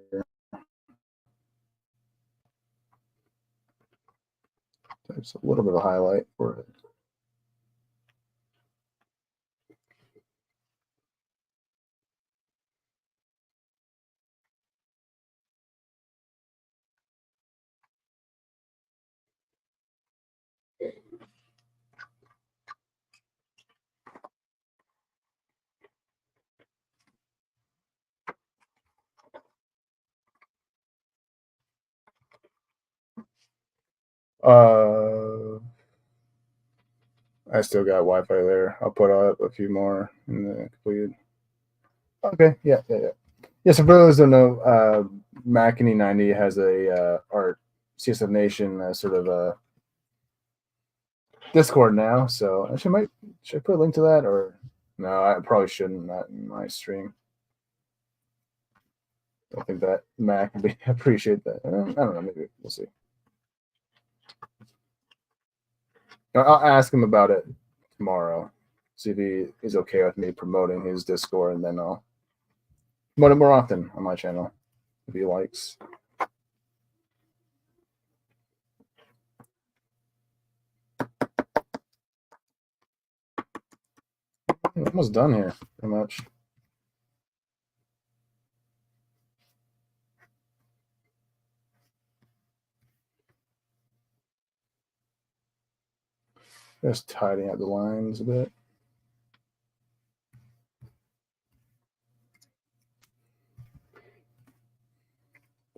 [SPEAKER 1] There's a little bit of a highlight for it. I still got Wi-Fi there. I'll put up a few more in the completed. Okay, yeah. So for those who don't know, Mac E90 has a art CSF Nation sort of a Discord now. So should I put a link to that or no? I probably shouldn't. Not in my stream. I don't think that Mac would appreciate that. I don't know. Maybe we'll see. I'll ask him about it tomorrow. See if he is okay with me promoting his Discord, and then I'll promote it more often on my channel if he likes. I'm almost done here, pretty much. Just tidying up the lines a bit.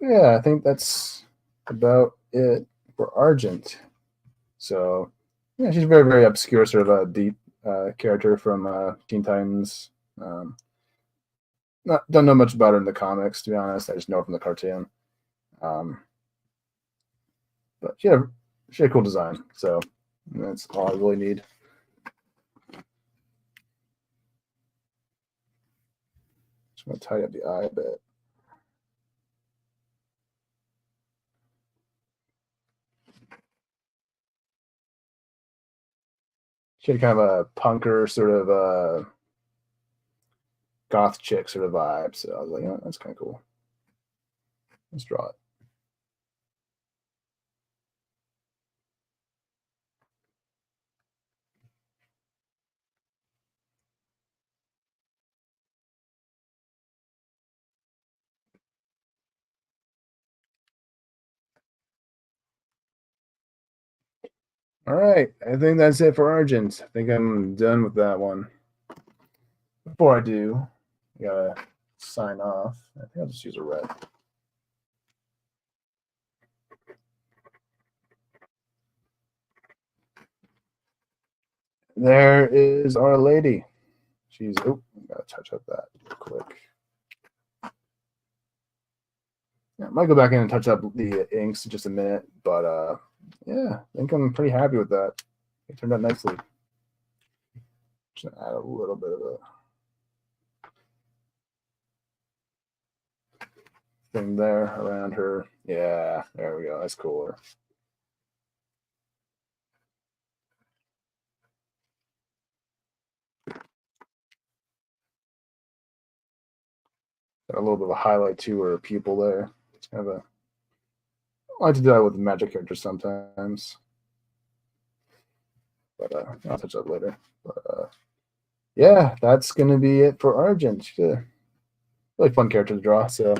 [SPEAKER 1] Yeah, I think that's about it for Argent. So, yeah, she's a very, very obscure, sort of a deep character from Teen Titans. Don't know much about her in the comics, to be honest. I just know her from the cartoon. But she had a cool design, so that's all I really need. Just gonna tidy up the eye a bit. She had kind of a punker sort of goth chick sort of vibe. So I was like, oh, that's kind of cool. Let's draw it. All right, I think that's it for Argent. I think I'm done with that one. Before I do, I gotta sign off. I think I'll just use a red. There is Our Lady. She's, oh, gotta touch up that real quick. Yeah, I might go back in and touch up the inks in just a minute, but yeah, I think I'm pretty happy with that. It turned out nicely. Just add a little bit of a thing there around her. Yeah, there we go. That's cooler. Got a little bit of a highlight to her pupil there. It's kind of a, I like to do that with the magic characters sometimes, but I'll touch that later. But yeah, that's gonna be it for Argent. She's a really fun character to draw. So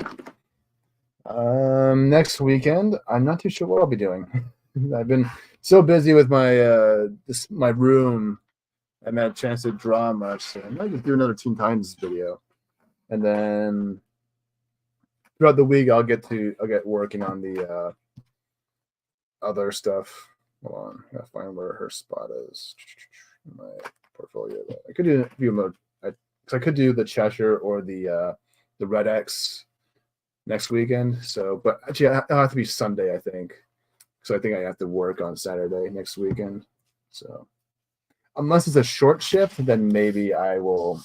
[SPEAKER 1] next weekend, I'm not too sure what I'll be doing. I've been so busy with my my room. I haven't had a chance to draw much. So I might just do another Teen Titans video, and then throughout the week I'll get working on the other stuff. Hold on, I gotta find where her spot is in my portfolio. I could do a few more. I could do the Cheshire or the Red X next weekend. So, but actually, it'll have to be Sunday, I think. So I think I have to work on Saturday next weekend. So, unless it's a short shift, then maybe I will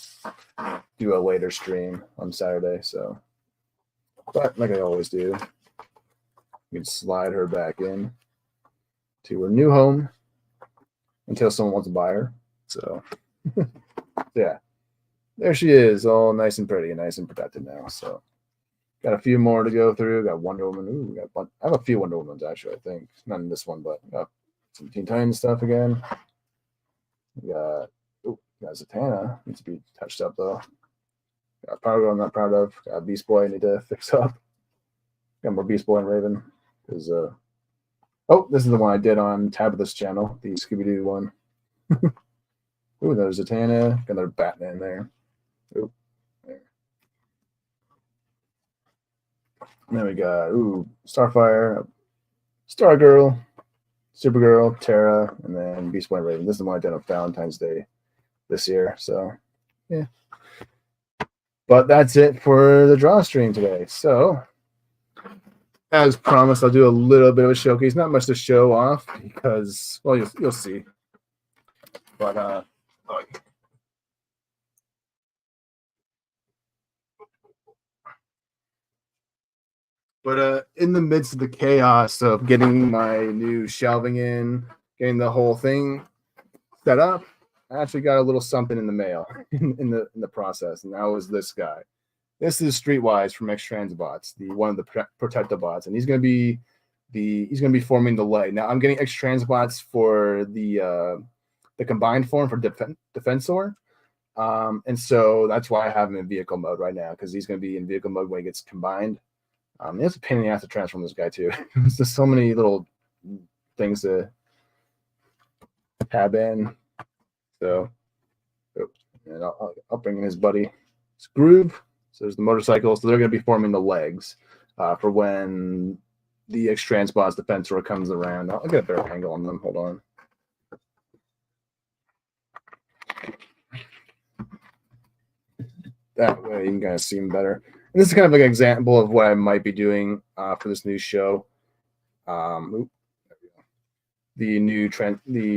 [SPEAKER 1] do a later stream on Saturday. So, but like I always do, you can slide her back in to her new home until someone wants to buy her. So, yeah, there she is, all nice and pretty and nice and protected now. So, got a few more to go through. Got Wonder Woman. Ooh, I have a few Wonder Womans actually. I think not in this one, but got some Teen Titans stuff again. We got Zatanna, needs to be touched up though. Got Power Girl I'm not proud of. Got Beast Boy I need to fix up. Got more Beast Boy and Raven because oh, this is the one I did on Tabitha's channel, the Scooby-Doo one. Ooh, there's Zatanna. Got another Batman there. Ooh, there. And then we got Starfire, Stargirl, Supergirl, Terra, and then Beast Boy and Raven. This is the one I did on Valentine's Day this year. So yeah. But that's it for the draw stream today. So as promised, I'll do a little bit of a showcase. Not much to show off because, well, you'll see. But in the midst of the chaos of getting my new shelving in, getting the whole thing set up, I actually got a little something in the mail in the process, and that was this guy. This is Streetwise from X-Transbots, one of the Protectobots, and he's going to be forming the Led. Now I'm getting X-Transbots for the combined form for Defensor, and so that's why I have him in vehicle mode right now, because he's going to be in vehicle mode when he gets combined. It's a pain in the ass to transform this guy too. There's just so many little things to tab in. So, and I'll bring in his buddy. It's Groove. So there's the motorcycle. So they're going to be forming the legs for when the X-Transbots Defensor comes around. I'll get a better angle on them. Hold on. That way you can kind of see them better. And this is kind of like an example of what I might be doing for this new show. The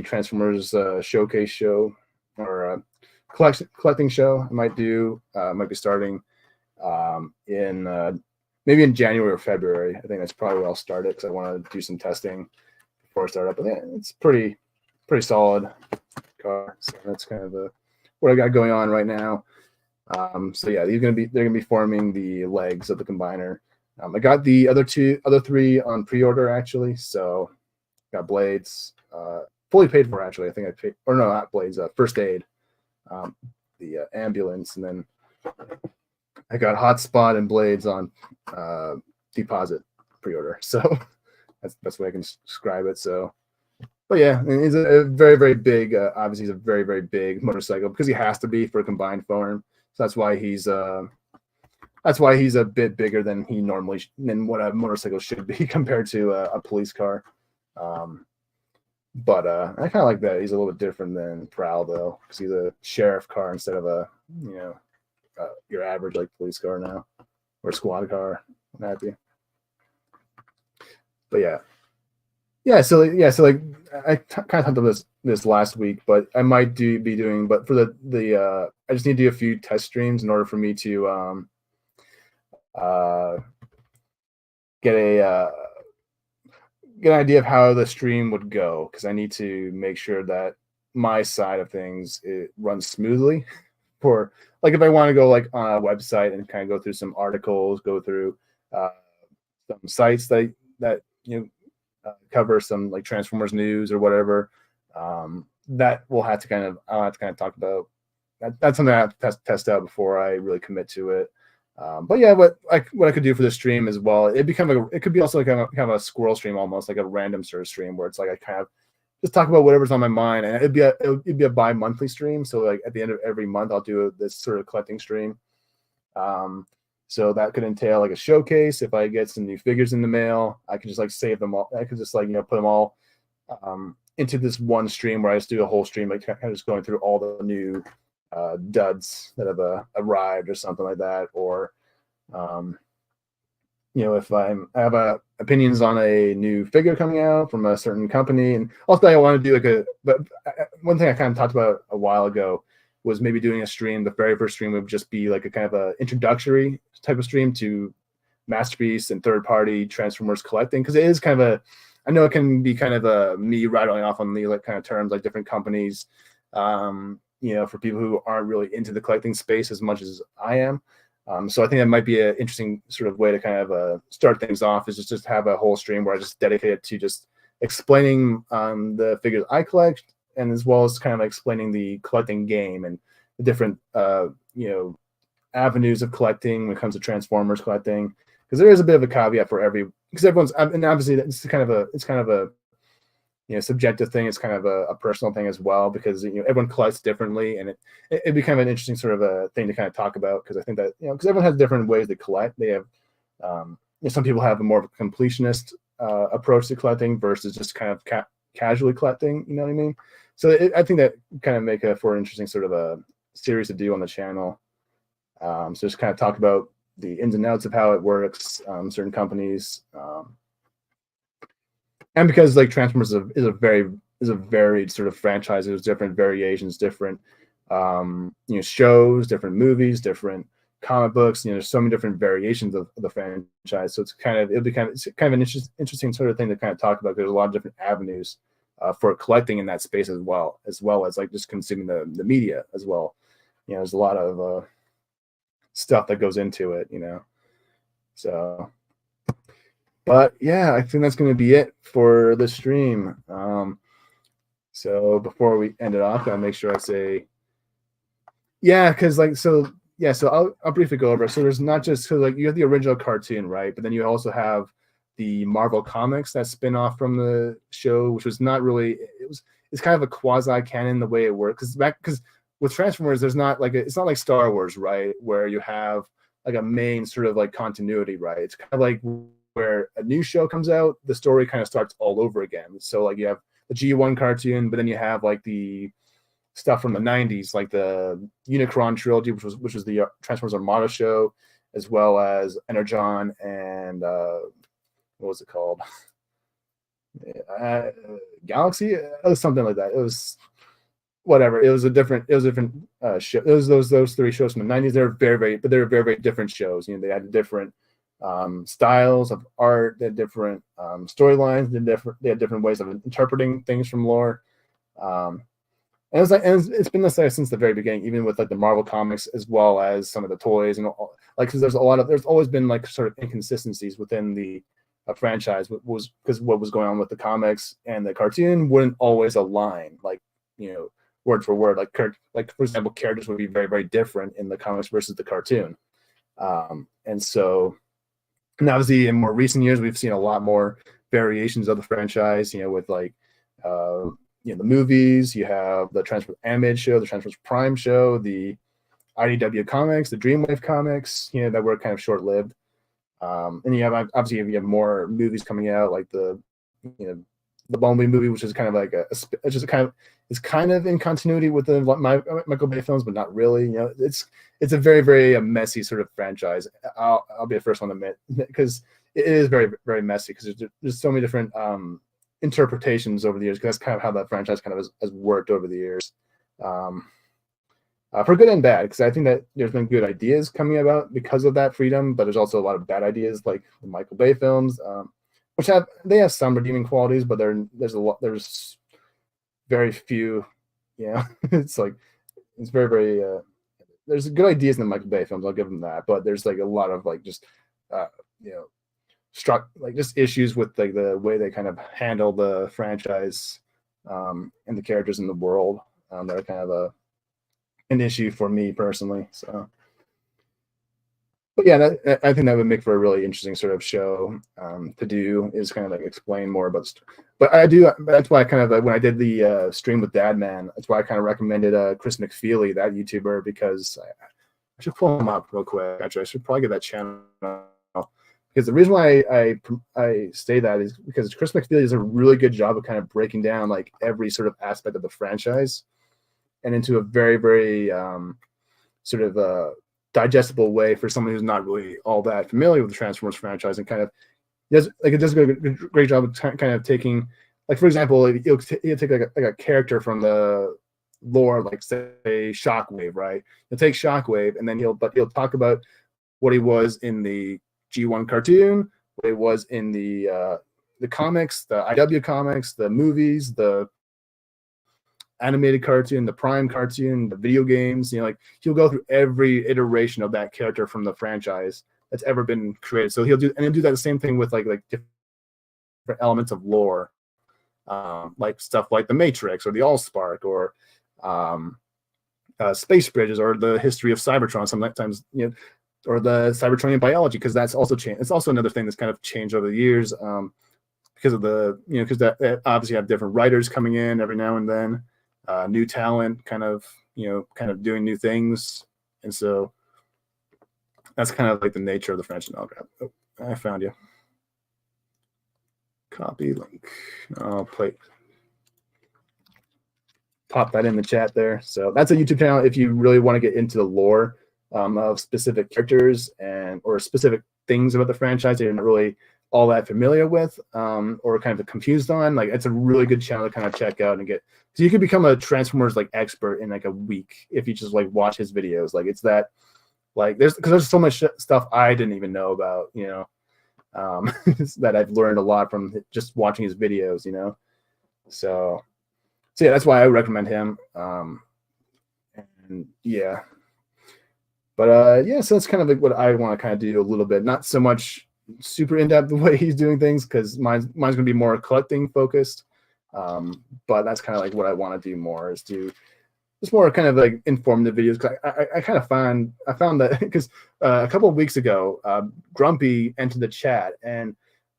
[SPEAKER 1] Transformers showcase show or collecting show I might do. Might be starting in maybe in January or February. I think that's probably where I'll start it because I want to do some testing before I start up. But yeah, it's pretty solid car. So that's kind of what I got going on right now. So yeah, they're gonna be forming the legs of the combiner. I got the other three on pre-order actually. So got blades, fully paid for actually. I think I paid, or no, not blades. First aid, the ambulance, and then I got hotspot and blades on deposit pre-order. So that's the way I can describe it. So, but yeah, he's a very, very big. Obviously, he's a very, very big motorcycle because he has to be for a combined form. So that's why he's a bit bigger than he normally than what a motorcycle should be compared to a police car. But I kind of like that. He's a little bit different than Prowl though, because he's a sheriff car instead of a your average like police car now or squad car. What have you. But so like I kind of thought of this last week, but I might be doing. But for the I just need to do a few test streams in order for me to get an idea of how the stream would go, because I need to make sure that my side of things it runs smoothly. For like if I want to go like on a website and kind of go through some articles, go through some sites that cover some like Transformers news or whatever, that I'll have to kind of talk about. That's something I have to test out before I really commit to it. But yeah, what I could do for this stream as well, it could be also like kind of a squirrel stream, almost like a random sort of stream where it's like I kind of just talk about whatever's on my mind, and it'd be a bi-monthly stream. So like at the end of every month, I'll do this sort of collecting stream. So that could entail like a showcase. If I get some new figures in the mail, I could just like save them all. I could just like put them all into this one stream where I just do a whole stream, like kind of just going through all the new duds that have arrived or something like that, or if I have opinions on a new figure coming out from a certain company. And also I want to do but one thing I kind of talked about a while ago was maybe doing a stream. The very first stream would just be like a kind of a introductory type of stream to Masterpiece and third-party Transformers collecting, because it is kind of I know it can be kind of me rattling off on the like kind of terms like different companies, for people who aren't really into the collecting space as much as I am. So I think that might be an interesting sort of way to kind of start things off, is just have a whole stream where I just dedicate it to just explaining the figures I collect, and as well as kind of explaining the collecting game and the different avenues of collecting when it comes to Transformers collecting, because there is a bit of a caveat for because everyone's, and obviously it's kind of a subjective thing. It's kind of a personal thing as well, because everyone collects differently, and it'd be kind of an interesting sort of a thing to kind of talk about, because I think that because everyone has different ways to collect. They have some people have a more of a completionist approach to collecting versus just kind of casually collecting. You know what I mean? So I think that kind of make for an interesting sort of a series to do on the channel. So just kind of talk about the ins and outs of how it works, certain companies. And because like Transformers is a varied sort of franchise, there's different variations, different shows, different movies, different comic books. There's so many different variations of the franchise. So it's kind of an interesting sort of thing to kind of talk about. There's a lot of different avenues for collecting in that space as well as like just consuming the media as well. There's a lot of stuff that goes into it. So. But yeah, I think that's going to be it for the stream. So before we end it off, I'll make sure I say, so I'll briefly go over. So there's not just, so like you have the original cartoon, right? But then you also have the Marvel comics that spin off from the show, which was not really, it's kind of a quasi canon the way it works. Because with Transformers, there's not like it's not like Star Wars, right? Where you have like a main sort of like continuity, right? It's kind of like where a new show comes out, the story kind of starts all over again. So like you have the G1 cartoon, but then you have like the stuff from the 90s, like the Unicron trilogy, which was the Transformers Armada show, as well as Energon and what was it called? Galaxy? It was something like that. It was whatever. It was a different show. It was those three shows from the 90s. They're very, very different shows. They had different styles of art, they had different storylines, they had different ways of interpreting things from lore, And it's like, and it's been this way since the very beginning, even with like the Marvel comics as well as some of the toys and all, like, because there's always been like sort of inconsistencies within the franchise. Was because what was going on with the comics and the cartoon wouldn't always align, like, word for word. Like for example, characters would be very, very different in the comics versus the cartoon. And so now, obviously, in more recent years, we've seen a lot more variations of the franchise. With like the movies, you have the Transformers animated show, the Transformers Prime show, the IDW comics, the Dreamwave comics, that were kind of short-lived. And you have obviously more movies coming out, like the Bumblebee movie, which is kind of like it's kind of in continuity with the Michael Bay films, but not really. It's a very, very messy sort of franchise. I'll be the first one to admit, because it is very, very messy, because there's so many different interpretations over the years, because that's kind of how that franchise kind of has worked over the years, for good and bad, because I think that there's been good ideas coming about because of that freedom, but there's also a lot of bad ideas, like the Michael Bay films, which have some redeeming qualities, but there's very few. It's like, it's very, very there's good ideas in the Michael Bay films, I'll give them that, but there's like a lot of like just just issues with like the way they kind of handle the franchise and the characters in the world that are kind of an issue for me personally. So, but yeah, I think that would make for a really interesting sort of show to do, is kind of like explain more about but that's why I kind of, when I did the stream with Dadman, that's why I kind of recommended Chris McFeely, that YouTuber, because I should pull him up real quick. Actually, I should probably get that channel, because the reason why I say that is because Chris McFeely does a really good job of kind of breaking down like every sort of aspect of the franchise and into a very, very sort of digestible way for someone who's not really all that familiar with the Transformers franchise, and kind of does a great job of kind of taking, like, for example, he'll take like a character from the lore, like say Shockwave, right? He'll take Shockwave, and then he'll talk about what he was in the G1 cartoon, what he was in the comics, the IW comics, the movies, the animated cartoon, the Prime cartoon, the video games. Like, he'll go through every iteration of that character from the franchise that's ever been created. So he'll do that the same thing with like different elements of lore, like stuff like the Matrix or the Allspark or space bridges, or the history of Cybertron sometimes, or the Cybertronian biology, because that's also changed. It's also another thing that's kind of changed over the years, because of the because that obviously have different writers coming in every now and then, new talent kind of doing new things, and so that's kind of like the nature of the franchise. Oh, I found you. Copy link. I'll pop that in the chat there. So that's a YouTube channel if you really want to get into the lore of specific characters or specific things about the franchise that you're not really all that familiar with, or kind of confused on. Like, it's a really good channel to kind of check out and get. So you could become a Transformers like expert in like a week if you just like watch his videos. Like, it's that, like, there's so much stuff I didn't even know about, that I've learned a lot from just watching his videos, So yeah, that's why I recommend him. And yeah. But yeah, so that's kind of like what I want to kind of do a little bit. Not so much super in-depth the way he's doing things, because mine's going to be more collecting focused. But that's kind of like what I want to do more, is do just more kind of like informative videos. Cause I kind of found that because a couple of weeks ago, Grumpy entered the chat and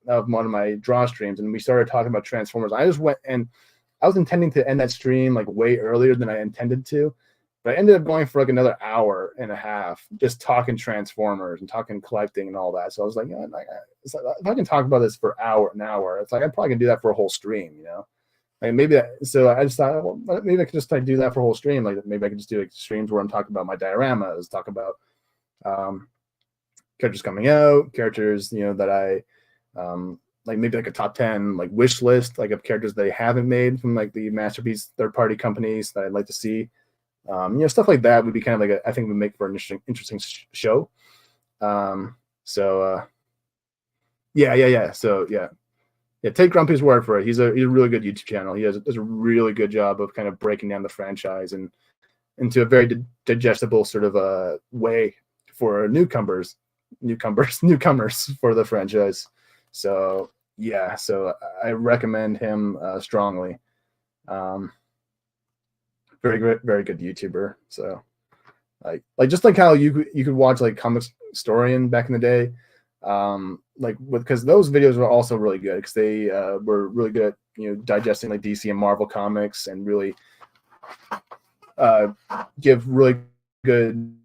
[SPEAKER 1] of one of my draw streams, and we started talking about Transformers. I just went, and I was intending to end that stream like way earlier than I intended to, but I ended up going for like another hour and a half just talking Transformers and talking collecting and all that. So I was like, it's like, if I can talk about this for an hour, it's like I'm probably gonna do that for a whole stream, Like, maybe so I just thought, well, maybe I could just do that for a whole stream. Like, maybe I could just do like streams where I'm talking about my dioramas, talk about characters coming out, characters that I like, maybe like a top 10 like wish list, like, of characters they haven't made from like the Masterpiece third-party companies that I'd like to see. Stuff like that would be kind of like I think would make for an interesting show. So yeah. So yeah. yeah, take Grumpy's word for it. He's a really good YouTube channel. He does a really good job of kind of breaking down the franchise and into a very digestible sort of way for newcomers for the franchise. So yeah, so I recommend him strongly. Very good YouTuber. So like just like how you could watch like Comic Historian back in the day, because those videos were also really good because they were really good at digesting like DC and Marvel comics and really give really good,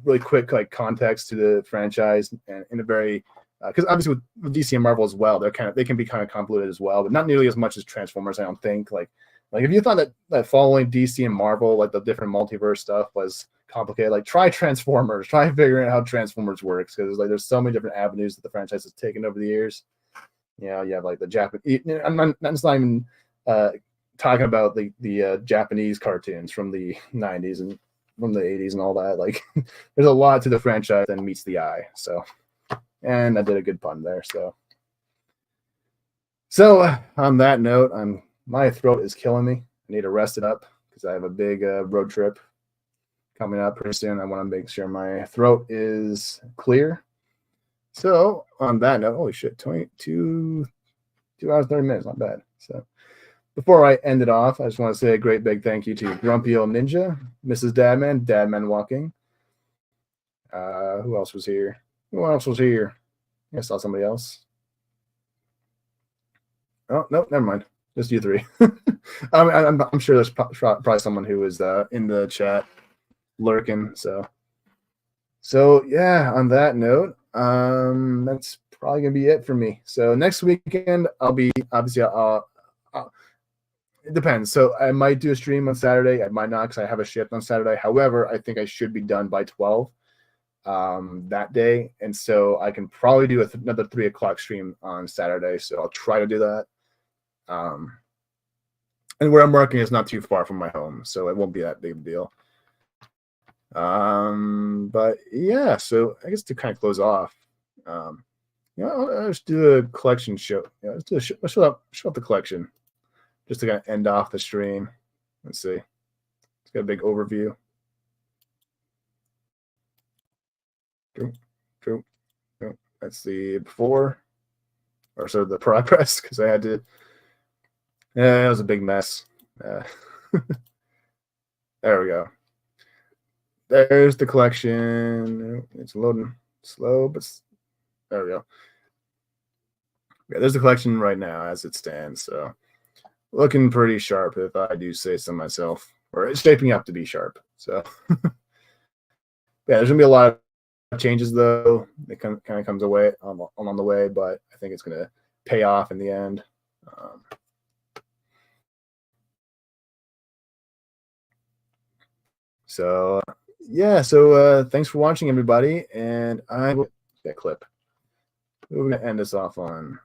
[SPEAKER 1] really quick like context to the franchise and in a very because obviously with DC and Marvel as well, they can be kind of convoluted as well, but not nearly as much as Transformers. I don't think like if you thought that following DC and Marvel, like the different multiverse stuff was complicated, like try Transformers, try figuring out how Transformers works, because like there's so many different avenues that the franchise has taken over the years. You have like the Japanese. I'm not even talking about the Japanese cartoons from the 90s and from the 80s and all that. Like there's a lot to the franchise that meets the eye. So, and I did a good pun there. So on that note, my throat is killing me. I need to rest it up because I have a big road trip coming up pretty soon. I want to make sure my throat is clear. So on that note, holy shit, 2 hours, 30 minutes, not bad. So before I end it off, I just want to say a great big thank you to Grumpy Old Ninja, Mrs. Dadman Walking. Who else was here? I saw somebody else. Oh, no, never mind. Just you three. I'm sure there's probably someone who is in the chat lurking. So yeah, on that note, that's probably gonna be it for me. So next weekend I'll be obviously it depends. So I might do a stream on Saturday. I might not because I have a shift on Saturday. However, I think I should be done by 12 that day, and so I can probably do another 3 o'clock stream on Saturday. So I'll try to do that. And where I'm working is not too far from my home, so it won't be that big of a deal. But yeah, so I guess to kind of close off, I'll just do a collection show. Yeah, let's show up the collection, just to kind of end off the stream. Let's see. It's got a big overview. Cool. That's the before, or sort of the progress, because I had to. Yeah, it was a big mess. There we go. There's the collection. It's loading slow, but there we go. Yeah, there's the collection right now as it stands. So looking pretty sharp, if I do say so myself, or it's shaping up to be sharp. So yeah, there's gonna be a lot of changes though. It kind of comes away along the way, but I think it's gonna pay off in the end. So yeah, so thanks for watching, everybody, and I will that clip. We're gonna end this off on.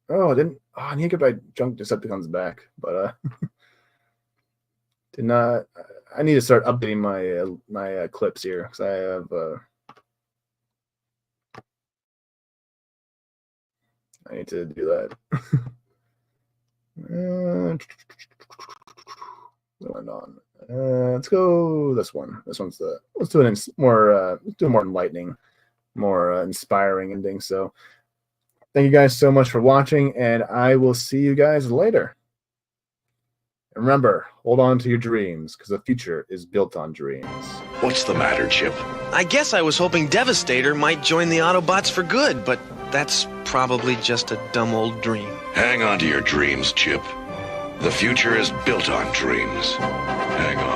[SPEAKER 1] Oh, I need to get my junk Decepticons back, but did not. I need to start updating my clips here because I have. I need to do that. What went on? Let's go this one. This one's let's do it more enlightening, more inspiring ending. So thank you guys so much for watching, and I will see you guys later. And remember, hold on to your dreams, because the future is built on dreams.
[SPEAKER 2] What's the matter, Chip?
[SPEAKER 6] I guess I was hoping Devastator might join the Autobots for good, but that's probably just a dumb old dream.
[SPEAKER 2] Hang on to your dreams, Chip. The future is built on dreams. Hang on.